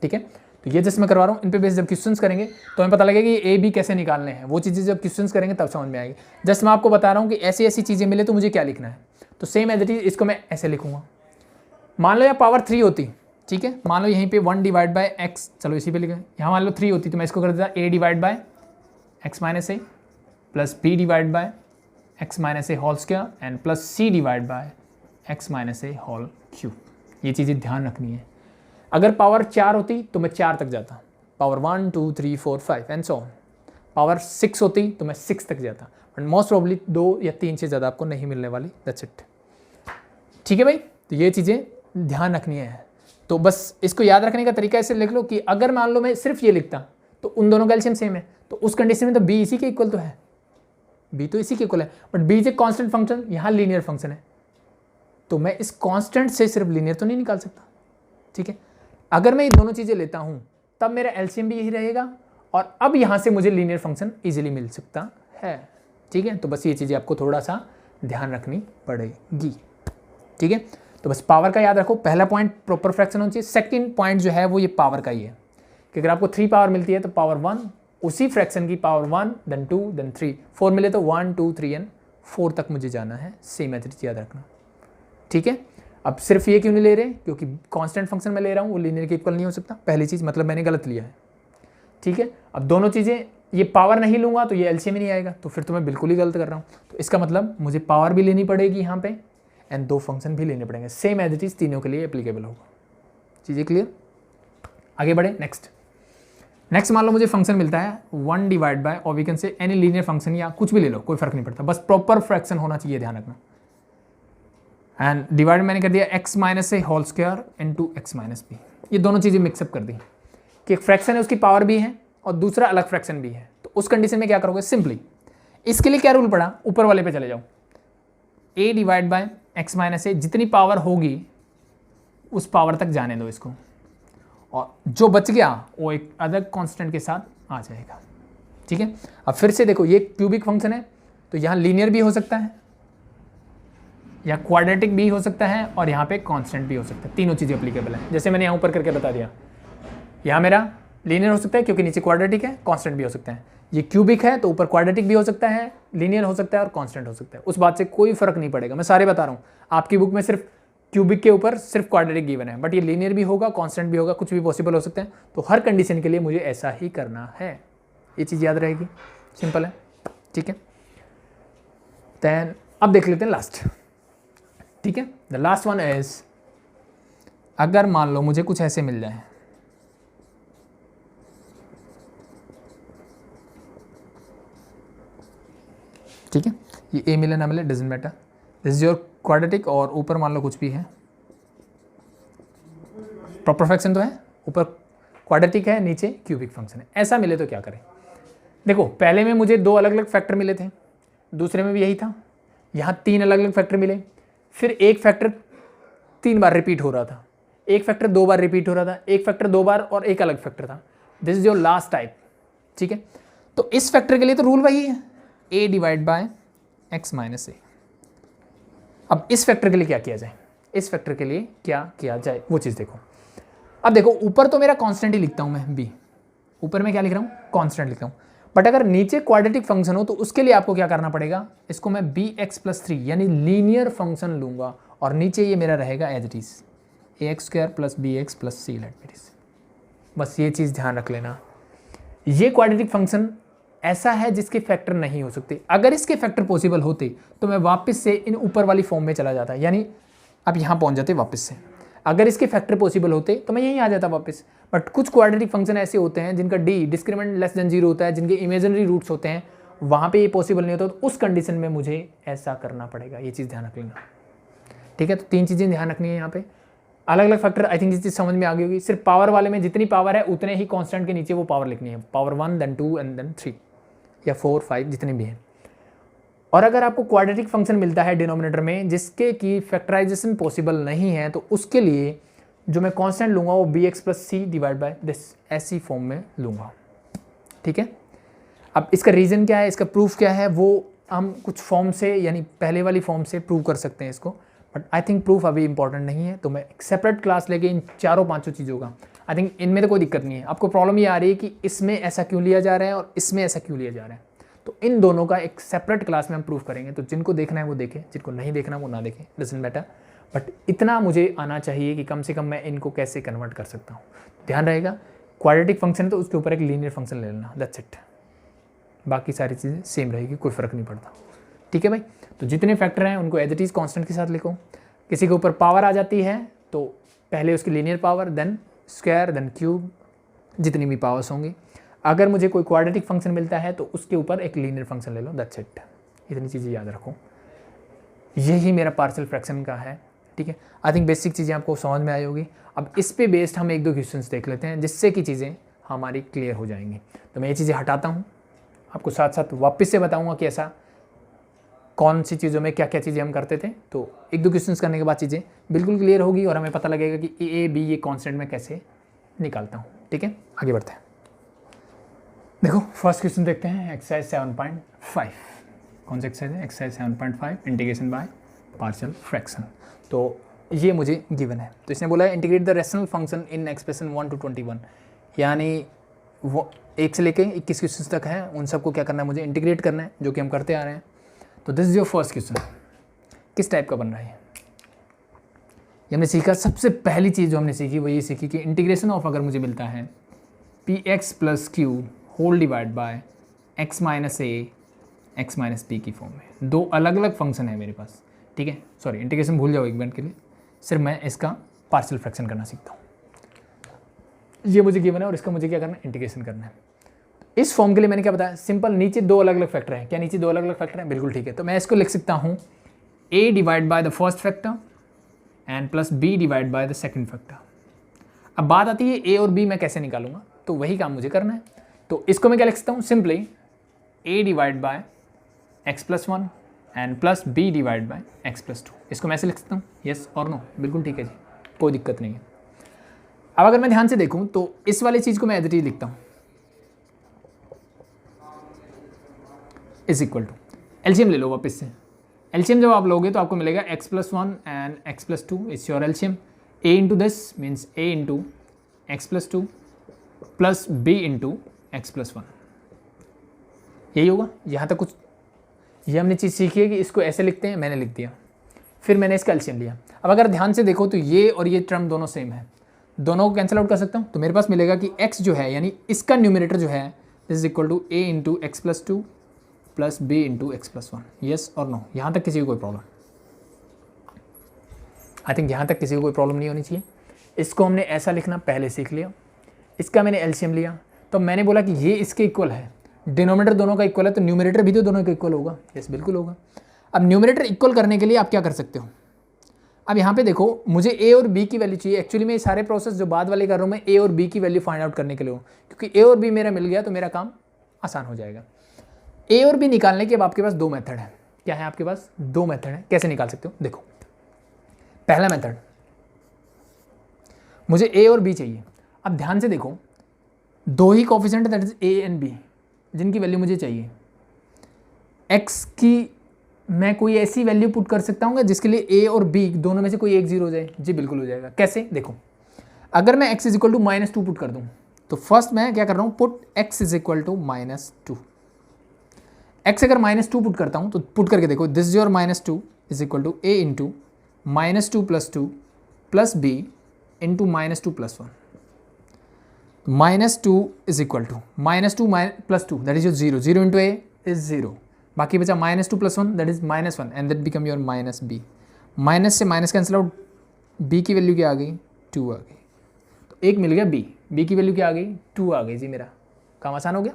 [SPEAKER 1] ठीक है। तो ये जस्ट मैं करवा रहा हूँ, इन पे बेस जब क्वेश्चंस करेंगे तो हमें पता लगेगा कि ए बी कैसे निकालने हैं, वो चीज़ें जब क्वेश्चंस करेंगे तब समझ में आएगी। जस्ट मैं आपको बता रहा हूँ कि ऐसी ऐसी चीज़ें मिले तो मुझे क्या लिखना है। तो सेम एज इट इज इसको मैं ऐसे लिखूँगा, मान लो यहाँ पावर 3 होती, ठीक है, मान लो यहीं पे 1 डिवाइड बाय एक्स, चलो इसी पे लिखें, यहाँ मान लो 3 होती तो मैं इसको कर देता a divide by x minus a plus b divide by x minus a whole square and plus c divide by x minus a whole cube. ये चीज़ें ध्यान रखनी है। अगर पावर 4 होती तो मैं 4 तक जाता, power 1 2 3 4 5 and so on. Power 6 होती तो मैं 6 तक जाता, बट मोस्ट प्रॉब्ली 2 या 3 से ज़्यादा आपको नहीं मिलने वाली। दैट्स इट, ठीक है भाई। तो ये चीज़ें ध्यान रखनी है। तो बस इसको याद रखने का तरीका ऐसे लिख लो कि अगर मान लो मैं सिर्फ ये लिखता तो उन दोनों का एलसीएम सेम है, तो उस कंडीशन में तो बी इसी के इक्वल तो है, बी तो इसी के इक्वल है, but b is a constant function, यहाँ लीनियर फंक्शन है, तो मैं इस कांस्टेंट से सिर्फ लीनियर तो नहीं निकाल सकता, ठीक है। अगर मैं ये दोनों चीज़ें लेता हूँ तब मेरा एलसीएम भी यही रहेगा, और अब यहाँ से मुझे लीनियर फंक्शन इजीली मिल सकता है, ठीक है। तो बस ये चीज़ें आपको थोड़ा सा ध्यान रखनी पड़ेगी, ठीक है। तो बस पावर का याद रखो, पहला पॉइंट प्रॉपर फ्रैक्शन होना चाहिए। सेकंड पॉइंट जो है वो ये पावर का ही है कि अगर आपको 3 पावर मिलती है तो पावर 1 उसी फ्रैक्शन की पावर 1 देन 2 देन 3, 4 मिले तो 1 2 3 एंड 4 तक मुझे जाना है। सेम मेथड याद रखना, ठीक है। अब सिर्फ ये क्यों नहीं ले रहे, क्योंकि कांस्टेंट फंक्शन में ले रहा हूँ, वो लीनियर के इक्वल नहीं हो सकता, पहली चीज़, मतलब मैंने गलत लिया है, ठीक है। अब दोनों चीज़ें, ये पावर नहीं लूँगा तो ये एलसीएम ही नहीं आएगा, तो फिर तो मैं बिल्कुल ही गलत कर रहा हूँ। तो इसका मतलब मुझे पावर भी लेनी पड़ेगी यहाँ पे एंड 2 फंक्शन भी लेने पड़ेंगे। सेम एज इट इज तीनों के लिए एप्लीकेबल होगा। चीज़ें क्लियर, आगे बढ़े। नेक्स्ट मान लो मुझे फंक्शन मिलता है 1 डिवाइड बाय, और we can say any linear function, या कुछ भी ले लो, कोई फर्क नहीं पड़ता, बस प्रॉपर फ्रैक्शन होना चाहिए, ध्यान रखना। एंड डिवाइड मैंने कर दिया x minus a whole square into x minus b. ये दोनों चीज़ें मिक्सअप कर दी कि एक फ्रैक्शन है उसकी पावर भी है और दूसरा अलग फ्रैक्शन भी है। तो उस कंडीशन में क्या करोगे, सिंपली इसके लिए क्या रूल पड़ा, ऊपर वाले पे चले जाओ, a divide by x minus a, जितनी पावर होगी उस पावर तक जाने दो इसको, और जो बच गया वो एक अदर कांस्टेंट के साथ आ जाएगा, ठीक है। अब फिर से देखो, ये क्यूबिक फंक्शन है तो यहाँ लीनियर भी हो सकता है या क्वाड्रेटिक भी हो सकता है, और यहाँ पे कांस्टेंट भी हो सकता है, तीनों चीज़ें एप्लीकेबल है। जैसे मैंने यहाँ ऊपर करके बता दिया, यहाँ मेरा लीनियर हो सकता है क्योंकि नीचे क्वाड्रेटिक है, कांस्टेंट भी हो सकता है। ये क्यूबिक है तो ऊपर क्वाड्रेटिक भी हो सकता है, लीनियर हो सकता है और कांस्टेंट हो सकता है। उस बात से कोई फर्क नहीं पड़ेगा, मैं सारे बता रहा हूँ। आपकी बुक में सिर्फ क्यूबिक के ऊपर सिर्फ क्वाड्रेटिक गिवन है, बट ये लीनियर भी होगा, कांस्टेंट भी होगा, कुछ भी पॉसिबल हो सकता है। तो हर कंडीशन के लिए मुझे ऐसा ही करना है, ये चीज़ याद रहेगी, सिंपल है, ठीक है। देन अब देख लेते हैं लास्ट, ठीक है। द लास्ट वन इज, अगर मान लो मुझे कुछ ऐसे मिल जाए, ठीक है, ये ए मिले ना मिले doesn't matter, this is your quadratic, और ऊपर मान लो कुछ भी है, प्रॉपर फ्रैक्शन तो है, ऊपर क्वाड्रेटिक है, नीचे क्यूबिक फंक्शन है। ऐसा मिले तो क्या करें, देखो पहले में मुझे 2 अलग अलग फैक्टर मिले थे, दूसरे में भी यही था, यहाँ 3 अलग अलग फैक्टर मिले, फिर एक फैक्टर 3 बार रिपीट हो रहा था, एक फैक्टर 2 बार रिपीट हो रहा था, एक फैक्टर 2 बार और एक अलग फैक्टर था। This is your last type, ठीक है। तो इस फैक्टर के लिए तो रूल वही है, a divide by x minus a. अब इस फैक्टर के लिए क्या किया जाए, इस फैक्टर के लिए क्या किया जाए वो चीज़ देखो। अब देखो ऊपर तो मेरा कांस्टेंट ही लिखता हूँ मैं b, ऊपर मैं क्या लिख रहा हूँ, कांस्टेंट लिखता हूँ, बट अगर नीचे क्वाड्रेटिक फंक्शन हो तो उसके लिए आपको क्या करना पड़ेगा, इसको मैं bx+3 यानी लीनियर फंक्शन लूंगा और नीचे ये मेरा रहेगा as it is ax² + bx+c let me this. बस ये चीज़ ध्यान रख लेना, ये क्वाड्रेटिक फंक्शन ऐसा है जिसके फैक्टर नहीं हो सकते। अगर इसके फैक्टर पॉसिबल होते तो मैं वापस से इन ऊपर वाली फॉर्म में चला जाता, यानी अब यहाँ पहुँच जाते वापस से। अगर इसके फैक्टर पॉसिबल होते तो मैं यहीं आ जाता वापस। बट कुछ क्वाड्रेटिक फंक्शन ऐसे होते हैं जिनका डी डिस्क्रिमिनेंट लेस देन 0 होता है, जिनके इमेजिनरी रूट्स होते हैं, वहाँ पे ये पॉसिबल नहीं होता, तो उस कंडीशन में मुझे ऐसा करना पड़ेगा। ये चीज़ ध्यान रख लेना, ठीक है। तो 3 चीज़ें ध्यान रखनी है यहाँ पे, अलग अलग फैक्टर। आई थिंक ये चीज़ समझ में आ गई होगी। सिर्फ पावर वाले में जितनी पावर है उतने ही कांस्टेंट के नीचे वो पावर लिखनी है, पावर 1 then 2 and then 3 या 4 5 जितने भी हैं। और अगर आपको क्वाड्रेटिक फंक्शन मिलता है डिनोमिनेटर में जिसके की फैक्टराइजेशन पॉसिबल नहीं है, तो उसके लिए जो मैं कांस्टेंट लूँगा वो bx+c डिवाइड बाय दिस, ऐसी फॉर्म में लूँगा, ठीक है। अब इसका रीज़न क्या है, इसका प्रूफ क्या है, वो हम कुछ फॉर्म से यानी पहले वाली फॉर्म से प्रूव कर सकते हैं इसको, बट आई थिंक प्रूफ अभी इंपॉर्टेंट नहीं है। तो मैं एक सेपरेट क्लास लेके इन 4-5 चीज़ों का, आई थिंक इनमें तो कोई दिक्कत नहीं है। आपको प्रॉब्लम ये आ रही है कि इसमें ऐसा क्यों लिया जा रहा है और इसमें ऐसा क्यों लिया जा रहा है, तो इन दोनों का एक सेपरेट क्लास में हम प्रूफ करेंगे। तो जिनको देखना है वो देखें, जिनको नहीं देखना वो ना देखें, डजंट मैटर। बट इतना मुझे आना चाहिए कि कम से कम मैं इनको कैसे कन्वर्ट कर सकता हूँ। ध्यान रहेगा, क्वाड्रेटिक फंक्शन है तो उसके ऊपर एक लीनियर फंक्शन ले लेना, दैट्स इट। बाकी सारी चीज़ें सेम रहेगी, कोई फ़र्क नहीं पड़ता, ठीक है भाई। तो जितने फैक्टर हैं उनको एज इट इज़ कांस्टेंट के साथ लिखो। किसी के ऊपर पावर आ जाती है तो पहले उसकी linear power, then square, then cube, जितनी भी पावर्स होंगी। अगर मुझे कोई क्वाड्रेटिक फंक्शन मिलता है तो उसके ऊपर एक लीनियर फंक्शन ले लो, दैट्स इट। इतनी चीज़ें याद रखो, यही मेरा पार्शियल फ्रैक्शन का है, ठीक है। आई थिंक बेसिक चीज़ें आपको समझ में आई होगी। अब इस पे बेस्ड हम 1-2 क्वेश्चंस देख लेते हैं जिससे कि चीज़ें हमारी क्लियर हो जाएंगी। तो मैं ये चीज़ें हटाता हूँ, आपको साथ साथ वापस से बताऊँगा कि ऐसा कौन सी चीज़ों में क्या क्या चीज़ें हम करते थे। तो 1-2 क्वेश्चंस करने के बाद चीज़ें बिल्कुल क्लियर होगी और हमें पता लगेगा कि ए बी ये कॉन्स्टेंट में कैसे निकालता हूँ, ठीक है। आगे बढ़ते हैं, देखो फर्स्ट क्वेश्चन देखते हैं, एक्सरसाइज 7.5। कौन सा एक्सरसाइज है, exercise 7.5, integration by partial fraction. तो ये मुझे गिवन है, तो इसने बोला है integrate the rational function in expression 1 to 21, यानी वो 1 से लेके 21 क्वेश्चन तक है, उन सबको क्या करना है, मुझे इंटीग्रेट करना है, जो कि हम करते आ रहे हैं। तो this is your first question. किस टाइप का बन रहा है ये हमने सीखा। सबसे पहली चीज़ जो हमने सीखी वो ये सीखी कि इंटीग्रेशन ऑफ अगर मुझे मिलता है px + q whole divide by x - a x - b की फॉर्म में, 2 अलग अलग फंक्शन है मेरे पास, ठीक है। सॉरी, इंटीग्रेशन भूल जाओ एक मिनट के लिए, सिर्फ मैं इसका पार्शियल फ्रैक्शन करना सीखता हूँ। ये मुझे गिवन है और इसका मुझे क्या करना है, इंटीग्रेशन करना है। इस फॉर्म के लिए मैंने क्या बताया, सिंपल, नीचे 2 अलग अलग फैक्टर हैं। क्या नीचे 2 अलग अलग फैक्टर हैं, बिल्कुल ठीक है। तो मैं इसको लिख सकता हूँ a divide by the first factor and plus b divide by the second factor. अब बात आती है a और b मैं कैसे निकालूंगा, तो वही काम मुझे करना है। तो इसको मैं क्या लिख सकता हूँ, simply a divide bye x+1 and plus b divide by x+2। इसको मैं ऐसे लिख सकता हूँ, यस और नो, बिल्कुल ठीक है जी, कोई दिक्कत नहीं है। अब अगर मैं ध्यान से देखूँ तो इस वाली चीज़ को मैं एज इट इज लिखता हूँ, इज इक्वल टू, एलसीएम ले लो वापस से। एलसीएम जब आप लोगे तो आपको मिलेगा x+1 and x+2 is your LCM. a into this means a into x+2 प्लस b इंटू x+1, यही होगा। यहाँ तक कुछ ये हमने चीज़ सीखी है कि इसको ऐसे लिखते हैं, मैंने लिख दिया, फिर मैंने इसका एलसीएम लिया। अब अगर ध्यान से देखो तो ये और ये टर्म दोनों सेम है, दोनों को कैंसिल आउट कर सकता हूँ। तो मेरे पास मिलेगा कि x जो है यानी इसका न्यूमरेटर जो है this is equal to a into x+2 प्लस b इंटू x+1, यस और नो। यहाँ तक किसी को कोई प्रॉब्लम, आई थिंक यहाँ तक किसी को कोई प्रॉब्लम नहीं होनी चाहिए। इसको हमने ऐसा लिखना पहले सीख लिया, इसका मैंने एलसीएम लिया, तो मैंने बोला कि ये इसके इक्वल है, डिनोमिनेटर दोनों का इक्वल है, तो न्यूमरेटर भी तो दोनों का इक्वल होगा, यस बिल्कुल होगा। अब न्यूमरेटर इक्वल करने के लिए आप क्या कर सकते हो, अब यहाँ पे देखो मुझे a और b की वैल्यू चाहिए। एक्चुअली मैं सारे प्रोसेस जो बाद वाले कर रहा हूँ मैं a और b की वैल्यू फाइंड आउट करने के लिए हूँ, क्योंकि a और b मेरा मिल गया तो मेरा काम आसान हो जाएगा। a और b निकालने के अब आपके पास 2 मेथड है। क्या है आपके पास, 2 मेथड है। कैसे निकाल सकते हो, देखो पहला मेथड, मुझे a और b चाहिए। अब ध्यान से देखो 2 ही coefficient that is a and b जिनकी वैल्यू मुझे चाहिए। x की मैं कोई ऐसी वैल्यू पुट कर सकता हूँ जिसके लिए ए और बी दोनों में से कोई एक जीरो हो जाए? जी बिल्कुल हो जाएगा। कैसे? देखो, अगर मैं x is equal to -2 put कर दूँ तो फर्स्ट मैं क्या कर रहा हूँ, put x is equal to -2। x अगर -2 पुट करता हूँ तो पुट करके देखो, this is your -2 is equal to a into -2 + 2 plus b into -2 + 1। -2 is equal to -2 + 2 that is your 0, 0 into a is 0, बाकी बचा -2 + 1 that is -1 and that become your -b। Minus से माइनस कैंसिल आउट, b की वैल्यू क्या आ गई? 2 आ गई। तो एक मिल गया b की वैल्यू क्या आ गई? 2 आ गई जी। मेरा काम आसान हो गया।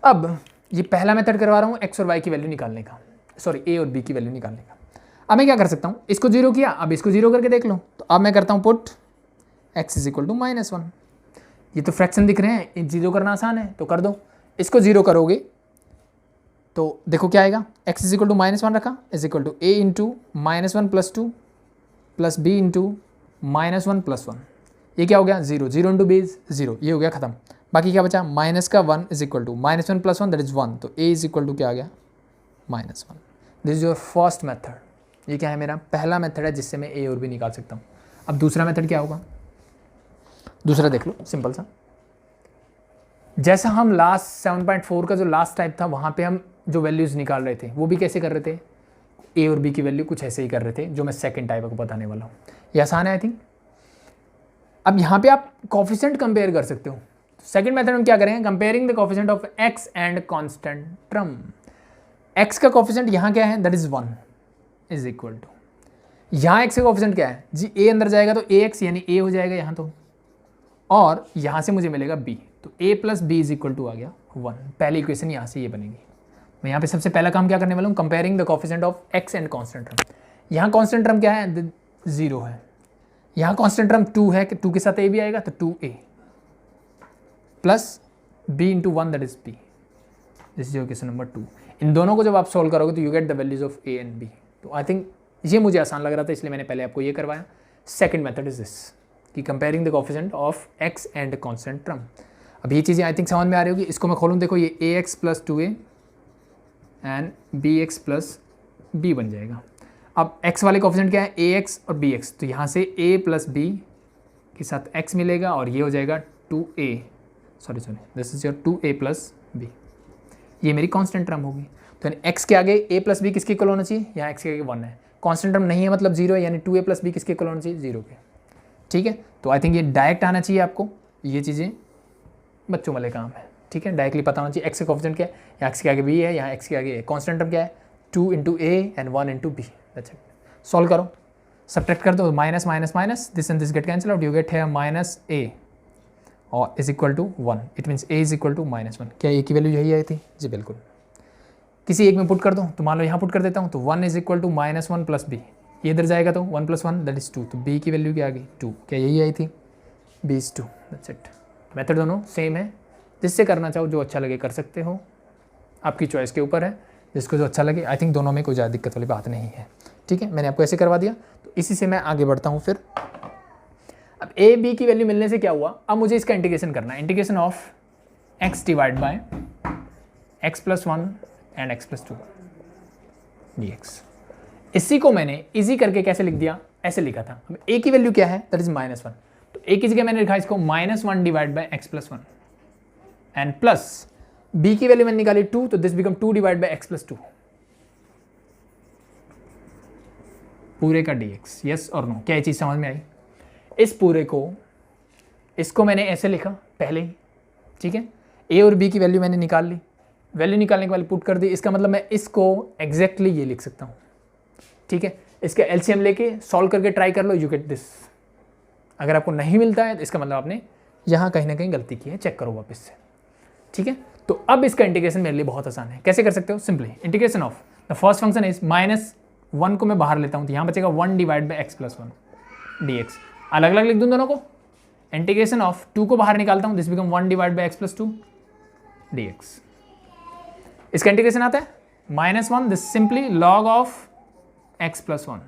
[SPEAKER 1] अब ये पहला मेथड करवा रहा हूँ x और y की वैल्यू निकालने का, सॉरी a और b की वैल्यू निकालने का। अब मैं क्या कर सकता हूँ, इसको 0 किया, अब इसको 0 करके देख लो। तो अब मैं करता हूँ put x is equal to -1। ये तो फ्रैक्शन दिख रहे हैं, 0 करना आसान है तो कर दो। इसको 0 करोगे तो देखो क्या आएगा, x इज इक्वल टू -1 रखा is equal to a into -1 + 2 plus b into -1 + 1। ये क्या हो गया? 0, 0 इंटू b इज 0, ये हो गया खत्म। बाकी क्या बचा? -1 is equal to -1 + 1 that is 1, तो a इज इक्वल टू क्या आ गया? -1। This is your first method. ये क्या है? मेरा पहला मेथड है जिससे मैं a और b निकाल सकता हूँ। अब दूसरा मेथड क्या होगा? दूसरा देख लो, सिंपल सा। जैसा हम लास्ट 7.4 का जो लास्ट टाइप था वहाँ पे हम जो वैल्यूज़ निकाल रहे थे वो भी कैसे कर रहे थे? a और b की वैल्यू कुछ ऐसे ही कर रहे थे जो मैं सेकंड टाइप को बताने वाला हूँ। ये आसान है आई थिंक। अब यहाँ पे आप कोफिशिएंट कंपेयर कर सकते हो। सेकंड मेथड में क्या करेंगे? Comparing the coefficient of x and constant term. x का कोफिशिएंट यहाँ क्या है? That is 1 is equal to, यहाँ x का कोफिशिएंट क्या है जी? a अंदर जाएगा तो ax यानी a हो जाएगा यहाँ तो, और यहाँ से मुझे मिलेगा b, तो a + b is equal to आ गया 1। पहली इक्वेशन यहाँ से ये बनेगी। मैं यहाँ पे सबसे पहला काम क्या करने वाला हूँ? Comparing the coefficient of x and constant term. यहाँ कांस्टेंट टर्म क्या है? 0 है। यहाँ कांस्टेंट टर्म 2 है, 2 के साथ a भी आएगा तो 2a plus b into 1 that is b। This is equation number 2। इन दोनों को जब आप सॉल्व करोगे तो you get the values of a and b। तो आई थिंक ये मुझे आसान लग रहा था इसलिए मैंने पहले आपको ये करवाया। सेकेंड मेथड इज दिस कि comparing the coefficient of x and constant term. अब ये चीज़ें आई थिंक समझ में आ रही होगी। इसको मैं खोलूँ, देखो ये ax + 2a and bx + b बन जाएगा। अब x वाले कोफिशिएंट क्या है? ax और bx, तो यहाँ से a + b के साथ x मिलेगा और ये हो जाएगा 2a, sorry this is your 2a + b। ये मेरी कांस्टेंट टर्म होगी। तो यानी x के आगे a + b किसके इक्वल होना चाहिए? यहाँ x के आगे 1 है, कांस्टेंट टर्म नहीं है मतलब 0 है, यानी 2a + b किसके इक्वल होना चाहिए? 0 के। ठीक है, तो आई थिंक ये डायरेक्ट आना चाहिए आपको। ये चीज़ें बच्चों वाले काम है, ठीक है, डायरेक्टली पता होना चाहिए। x का कोफिशिएंट क्या है? यहाँ x के आगे b है, यहाँ x के आगे कांस्टेंट टर्म क्या है? 2 into a and 1 into b। That's it. Solve करो, सब्ट्रैक्ट कर दो, minus minus minus, this and this get cancel out, you get है -a और is equal to 1। It means a is equal to -1। क्या a की वैल्यू यही आई थी? जी बिल्कुल। किसी एक में पुट कर दो, तो मान लो यहाँ पुट कर देता हूँ, तो 1 इज इक्वल टू -1 + b। ये इधर जाएगा तो 1 + 1 दैट इज 2, तो b की वैल्यू क्या आ गई? 2। क्या यही आई थी? b is 2। That's it. Method दोनों सेम है, जिससे करना चाहो जो अच्छा लगे कर सकते हो, आपकी चॉइस के ऊपर है, जिसको जो अच्छा लगे। आई थिंक दोनों में कोई ज़्यादा दिक्कत वाली बात नहीं है। ठीक है, मैंने आपको ऐसे करवा दिया, तो इसी से मैं आगे बढ़ता हूँ। फिर अब a b की वैल्यू मिलने से क्या हुआ? अब मुझे इसका इंटीग्रेशन करना है। Integration of x divide by x + 1 and x + 2 dx। इसी को मैंने इजी करके कैसे लिख दिया? ऐसे लिखा था। अब a की वैल्यू क्या है? दैट इज -1, तो a की जगह मैंने लिखा इसको -1 divide by x + 1 and plus b की वैल्यू मैंने निकाली 2, तो this become 2 divide by x + 2 पूरे का dx। यस और नो? क्या ये चीज़ समझ में आई? इस पूरे को, इसको मैंने ऐसे लिखा पहले ही, ठीक है। a और b की वैल्यू मैंने निकाल ली, वैल्यू निकालने के बाद पुट कर दी। इसका मतलब मैं इसको एग्जैक्टली ये लिख सकता हूँ, ठीक है। इसका एलसीएम लेके सॉल्व करके ट्राई कर लो, यू गेट दिस। अगर आपको नहीं मिलता है तो इसका मतलब आपने यहाँ कहीं ना कहीं गलती की है, चेक करो वापस से, ठीक है। तो अब इसका इंटीग्रेशन मेरे लिए बहुत आसान है। कैसे कर सकते हो? Simply integration of the first function is -1 को मैं बाहर लेता हूँ, तो यहाँ बचेगा 1 डिवाइड बाय x + 1 dx। अलग अलग लिख दूँ दोनों को। इंटीग्रेशन ऑफ 2 को बाहर निकालता हूँ, this become 1 divide by x + 2 dx। इसका इंटीग्रेशन आता है -1, this simply log of x + 1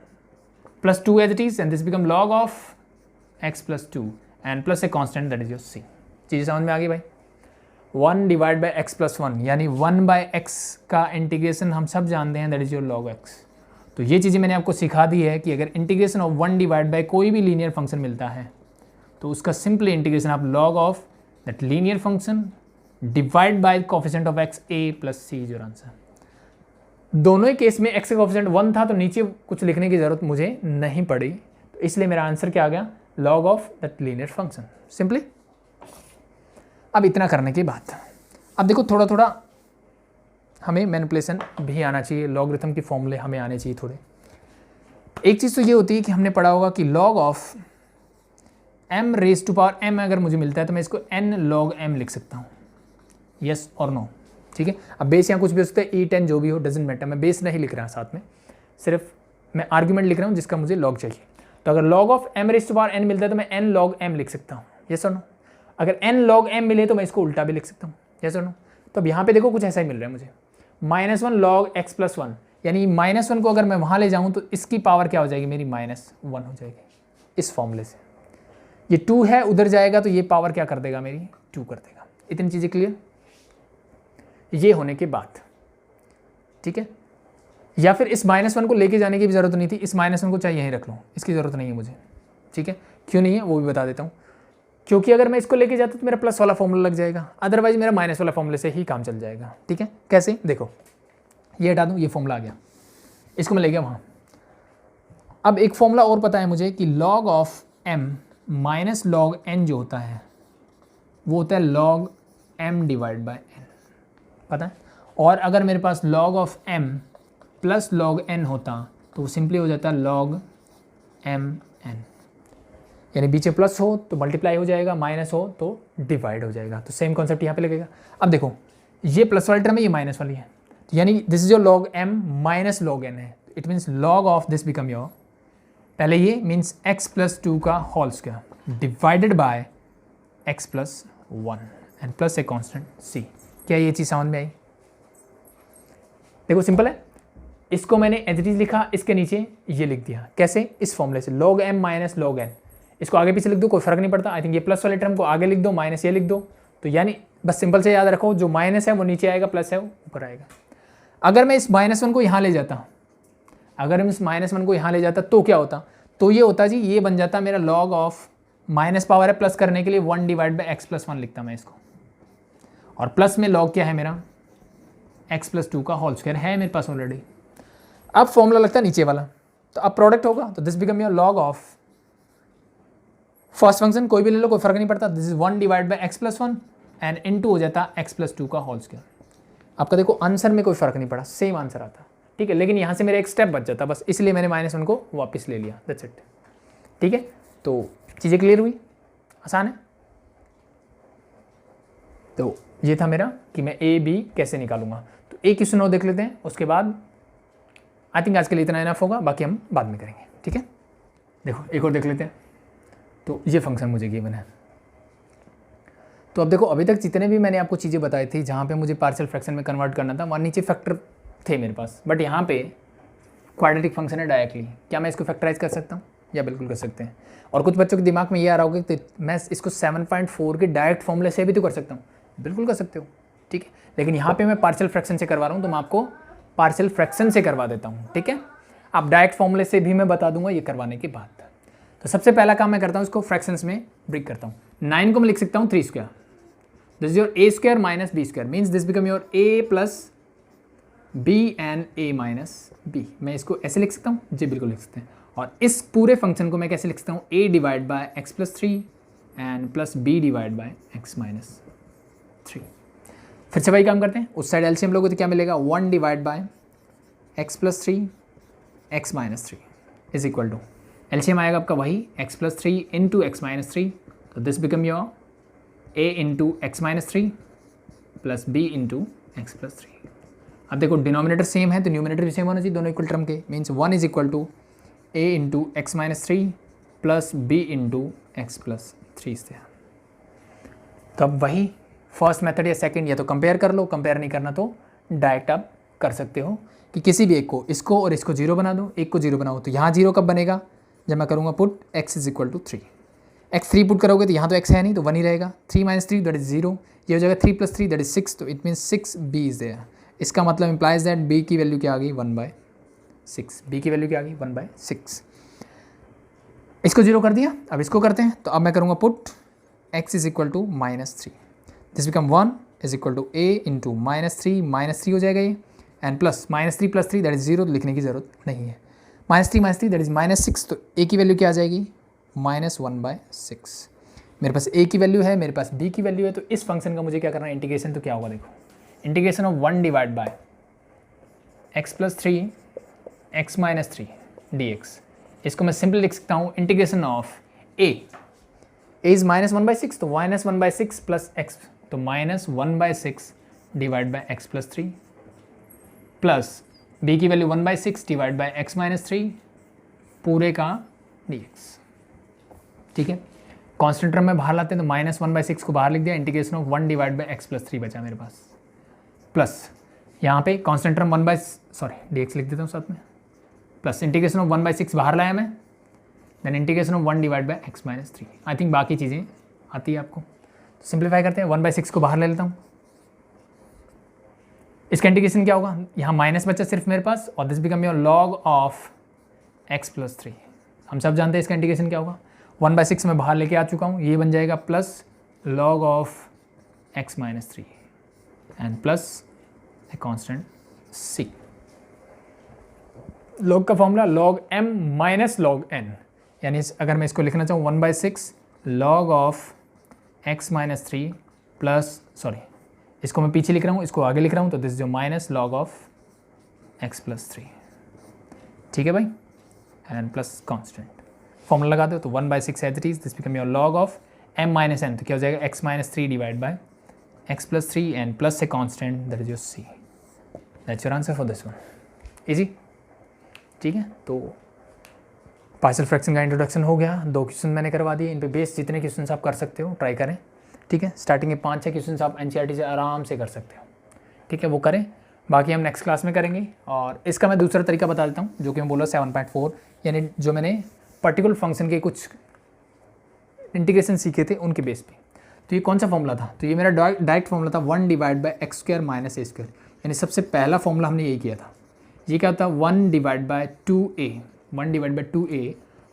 [SPEAKER 1] plus 2 as it is, and this become log of x + 2 and plus a constant that is your c। चीज़ें समझ में आ गई भाई? 1 डिवाइड बाई एक्स प्लस 1, यानी 1 बाई एक्स का इंटीग्रेशन हम सब जानते हैं, that is your log x. तो ये चीज़ें मैंने आपको सिखा दी है कि अगर इंटीग्रेशन ऑफ 1 डिवाइड बाई कोई भी लीनियर फंक्शन मिलता है तो उसका सिंपल इंटीग्रेशन आप log of that linear function divide by coefficient of x a plus c is your answer. दोनों ही केस में एक्स का कोफिशिएंट 1 था तो नीचे कुछ लिखने की ज़रूरत मुझे नहीं पड़ी, तो इसलिए मेरा आंसर क्या आ गया, log of that linear function, simply. अब इतना करने के बाद अब देखो थोड़ा थोड़ा हमें मैनिपुलेशन भी आना चाहिए, लॉगरिथम के फॉर्मूले हमें आने चाहिए थोड़े। एक चीज़ तो ये होती है कि हमने पढ़ा होगा कि log of m raise to power m अगर मुझे मिलता है तो मैं इसको n log m लिख सकता हूँ, यस और नो, ठीक है। अब बेस यहाँ कुछ भी हो सकता है, e10 जो भी हो, डजेंट मैटर, मैं बेस नहीं लिख रहा साथ में, सिर्फ मैं आर्ग्यूमेंट लिख रहा हूँ जिसका मुझे लॉग चाहिए। तो अगर log of m raise to power n मिलता है तो मैं n log m लिख सकता हूँ, यस और नो। अगर n log m मिले तो मैं इसको उल्टा भी लिख सकता हूँ, यस और नो। तो अब यहाँ पे देखो कुछ ऐसा ही मिल रहा है मुझे, -1 log x प्लस 1, यानी -1 को अगर मैं वहाँ ले जाऊँ तो इसकी पावर क्या हो जाएगी, मेरी -1 हो जाएगी इस फॉर्मूले से। ये 2 है, उधर जाएगा तो ये पावर क्या कर देगा, मेरी 2 कर देगा। इतनी चीज़ें क्लियर ये होने के बाद, ठीक है। या फिर इस -1 को लेके जाने की भी ज़रूरत नहीं थी, इस -1 को चाहिए यहीं रख लो, इसकी ज़रूरत नहीं है मुझे, ठीक है। क्यों नहीं है वो भी बता देता हूँ, क्योंकि अगर मैं इसको लेके जाता तो मेरा प्लस वाला फॉर्मूला लग जाएगा, अदरवाइज मेरा माइनस वाला फॉर्मूले से ही काम चल जाएगा, ठीक है। कैसे, देखो ये हटा दूँ, ये फॉर्मूला आ गया, इसको मैं ले गया वहाँ। अब एक फॉर्मूला और पता है मुझे कि log of m minus log n जो होता है वो होता है log m divide by n, पता है। और अगर मेरे पास log of m plus log n होता तो वो सिंपली हो जाता लॉग m n, यानी बीच में प्लस हो तो मल्टीप्लाई हो जाएगा, माइनस हो तो डिवाइड हो जाएगा। तो सेम कॉन्सेप्ट यहाँ पे लगेगा। अब देखो ये प्लस वाली टर्म है, ये माइनस वाली है, यानी this is your log m minus log n है, it means log of this become your, पहले ये मीन्स x प्लस 2 का whole square divided by x plus 1 and plus a constant c। क्या ये चीज़ समझ में आई? देखो सिंपल है, इसको मैंने एज इट इज लिखा, इसके नीचे ये लिख दिया, कैसे, इस फॉर्मूले से log m minus log n, इसको आगे पीछे लिख दो कोई फर्क नहीं पड़ता। आई थिंक ये प्लस वाले टर्म को आगे लिख दो, माइनस ये लिख दो, तो यानी बस सिंपल से याद रखो जो माइनस है वो नीचे आएगा, प्लस है वो ऊपर आएगा। अगर मैं इस -1 को यहाँ ले जाता, अगर मैं इस -1 को यहाँ ले जाता तो क्या होता, तो ये होता जी, ये बन जाता मेरा लॉग ऑफ माइनस पावर है प्लस करने के लिए 1 डिवाइड बाई एक्स प्लस 1 लिखता मैं इसको, और प्लस में लॉग क्या है मेरा x प्लस 2 का होल स्क्वायर है मेरे पास ऑलरेडी। अब फॉर्मूला लगता है नीचे वाला, तो अब प्रोडक्ट होगा, तो this become your log of first function, कोई भी ले लो कोई फर्क नहीं पड़ता, this is 1 divide by x plus 1 and into हो जाता x प्लस 2 का होल स्क्वायर। आपका देखो आंसर में कोई फर्क नहीं पड़ा, सेम आंसर आता, ठीक है, लेकिन यहाँ से मेरा एक स्टेप बच जाता बस, इसलिए मैंने -1 को वापस ले लिया, दैट्स इट, ठीक है। तो चीज़ें क्लियर हुई, आसान है। तो ये था मेरा कि मैं ए बी कैसे निकालूंगा। तो एक क्वेश्चन और देख लेते हैं, उसके बाद आई थिंक आज के लिए इतना इनफ होगा, बाकी हम बाद में करेंगे, ठीक है। देखो एक और देख लेते हैं। तो ये फंक्शन मुझे गिवन है, तो अब देखो अभी तक जितने भी मैंने आपको चीज़ें बताई थी जहाँ पे मुझे पार्शियल फ्रैक्शन में कन्वर्ट करना था, वहाँ नीचे फैक्टर थे मेरे पास, बट यहाँ पे क्वाड्रेटिक फंक्शन है डायरेक्टली, क्या मैं इसको फैक्टराइज कर सकता हूँ? या बिल्कुल कर सकते हैं। और कुछ बच्चों के दिमाग में ये आ रहा होगा कि मैं इसको 7.4 के डायरेक्ट फॉर्मूले से भी तो कर सकता हूँ, बिल्कुल कर सकते हो, ठीक है। लेकिन यहाँ पे मैं पार्शियल फ्रैक्शन से करवा रहा हूँ, तो मैं आपको पार्शियल फ्रैक्शन से करवा देता हूँ, ठीक है। आप डायरेक्ट फॉर्मूले से भी मैं बता दूंगा ये करवाने के बाद। तो सबसे पहला काम मैं करता हूँ, इसको फ्रैक्शंस में ब्रेक करता हूँ। 9 को मैं लिख सकता हूँ 3 square, this is your a square minus b square, means this become your a plus b and a minus b। मैं इसको ऐसे लिख सकता हूँ, जी बिल्कुल लिख सकते हैं। और इस पूरे फंक्शन को मैं कैसे लिख सकता हूँ, a divide by x plus 3 and plus b divide by x minus 3। फिर से वही काम करते हैं, उस साइड एलसीएम लोगों तो क्या मिलेगा, 1 divide by x plus 3 x minus 3 is equal to, LCM आएगा आपका वही x plus 3 into x minus 3, तो this become your a into x minus 3 plus b into x plus 3। अब देखो डिनोमिनेटर सेम है तो न्यूमिनेटर भी सेम होना चाहिए, दोनों इक्वल टर्म के, means 1 is equal to a into x minus 3 plus b into x plus 3 से। तब वही फर्स्ट मेथड या सेकंड, या तो कंपेयर कर लो, कंपेयर नहीं करना तो डायरेक्ट आप कर सकते हो कि किसी भी एक को, इसको और इसको 0 बना दो, एक को 0 बनाओ। तो यहाँ 0 कब बनेगा, जब मैं करूँगा put x is equal to 3, x3 put करोगे तो यहाँ तो x है नहीं तो 1 ही रहेगा, 3 - 3 दैट इज 0, ये हो जाएगा 3 + 3 दैट इज 6, तो it means 6b is there. इसका मतलब इम्प्लाइज दैट b की वैल्यू क्या आ गई 1/6, b की वैल्यू क्या आ गई 1/6। इसको 0 कर दिया, अब इसको करते हैं, तो अब मैं करूँगा put x is equal to -3, this become 1 is equal to a into -3 हो जाएगा ये, एंड प्लस -3 + 3 दैट इज 0, लिखने की ज़रूरत नहीं है, -3 दैट इज -6, तो a की वैल्यू क्या आ जाएगी -1/6। मेरे पास a की वैल्यू है, मेरे पास b की वैल्यू है, तो इस फंक्शन का मुझे क्या करना है इंटीग्रेशन, तो क्या होगा देखो, integration of 1 divide by x + 3 x - 3 dx, इसको मैं सिंपल लिख सकता हूँ इंटीग्रेशन ऑफ a इज -1/6, तो -1/6 प्लस x, तो -1/6 divide by x + 3 plus b की वैल्यू 1/6 डिवाइड बाय x - 3 पूरे का dx। ठीक है, कांस्टेंट टर्म में बाहर लाते हैं तो -1/6 को बाहर लिख दिया, integration of 1 divide by x + 3 बचा मेरे पास, प्लस यहाँ पे कांस्टेंट टर्म dx लिख देता हूँ साथ में, प्लस इंटीग्रेशन ऑफ 1/6 बाहर लाया मैं, then integration of 1 divide by x - 3। I think बाकी चीज़ें आती है आपको, तो सिंप्लीफाई करते हैं, 1/6 को बाहर ले लेता हूँ, इसका इंटीग्रेशन क्या होगा, यहाँ माइनस बचा सिर्फ मेरे पास, और this become your log of x + 3। हम सब जानते हैं इसका इंटीग्रेशन क्या होगा, 1/6 में बाहर लेके आ चुका हूँ, ये बन जाएगा plus log of x - 3 and plus a constant c। Log का formula log m minus log n, यानी अगर मैं इसको लिखना चाहूँ 1/6 log ऑफ x - 3 प्लस इसको मैं पीछे लिख रहा हूँ, इसको आगे लिख रहा हूँ, तो दिस जो माइनस log ऑफ x + 3। ठीक है भाई, एंड प्लस कांस्टेंट फॉर्मूला लगा दो, तो 1/6 as it is, this become your log of m - n, तो क्या हो जाएगा x - 3 divide by x + 3 and plus a constant that is your c। That's your answer for this one, easy. ठीक है, तो पार्शियल फ्रैक्शन का इंट्रोडक्शन हो गया, 2 क्वेश्चन मैंने करवा दिए, इन पे बेस जितने क्वेश्चन आप कर सकते हो ट्राई करें। ठीक है, स्टार्टिंग के 5-6 क्वेश्चन आप NCERT से आराम से कर सकते हो। ठीक है, वो करें, बाकी हम नेक्स्ट क्लास में करेंगे। और इसका मैं दूसरा तरीका बता देता हूँ, जो कि मैं बोला 7.4, यानी जो मैंने पर्टिकुलर फंक्शन के कुछ इंटीग्रेशन सीखे थे उनके बेस पे। तो ये कौन सा फॉर्मूला था, तो ये मेरा डायरेक्ट फॉर्मूला था 1 डिवाइड बाय x² - a², यानी सबसे पहला फॉर्मूला हमने यही किया था। ये क्या था 1 divide by 2a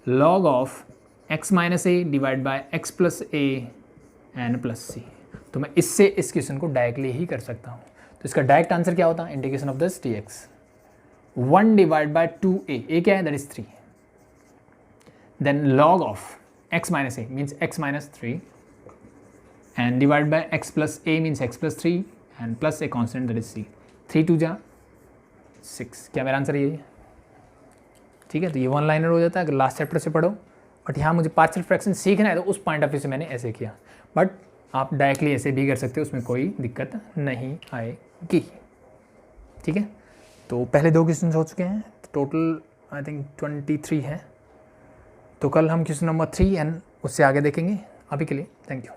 [SPEAKER 1] log of x - a divide by x + a and plus c। तो मैं इससे इस क्वेश्चन को डायरेक्टली ही कर सकता हूँ। तो इसका डायरेक्ट आंसर क्या होता है, integration of this dx 1 divide by 2a क्या है that is 3, then log of x - a means x - 3 and divide by x + a means x + 3 and plus a constant that is c। 3 2 जा 6, क्या मेरा आंसर यही है। ठीक है, तो ये 1 लाइनर हो जाता है अगर लास्ट चैप्टर से पढ़ो, बट यहाँ मुझे पार्शियल फ्रैक्शन सीखना है तो उस पॉइंट ऑफ व्यू से मैंने ऐसे किया, बट आप डायरेक्टली ऐसे भी कर सकते हो, उसमें कोई दिक्कत नहीं आएगी। ठीक है, तो पहले 2 क्वेश्चन हो चुके हैं, टोटल आई थिंक 23 है, तो कल हम क्वेश्चन नंबर 3 एंड उससे आगे देखेंगे। अभी के लिए थैंक यू।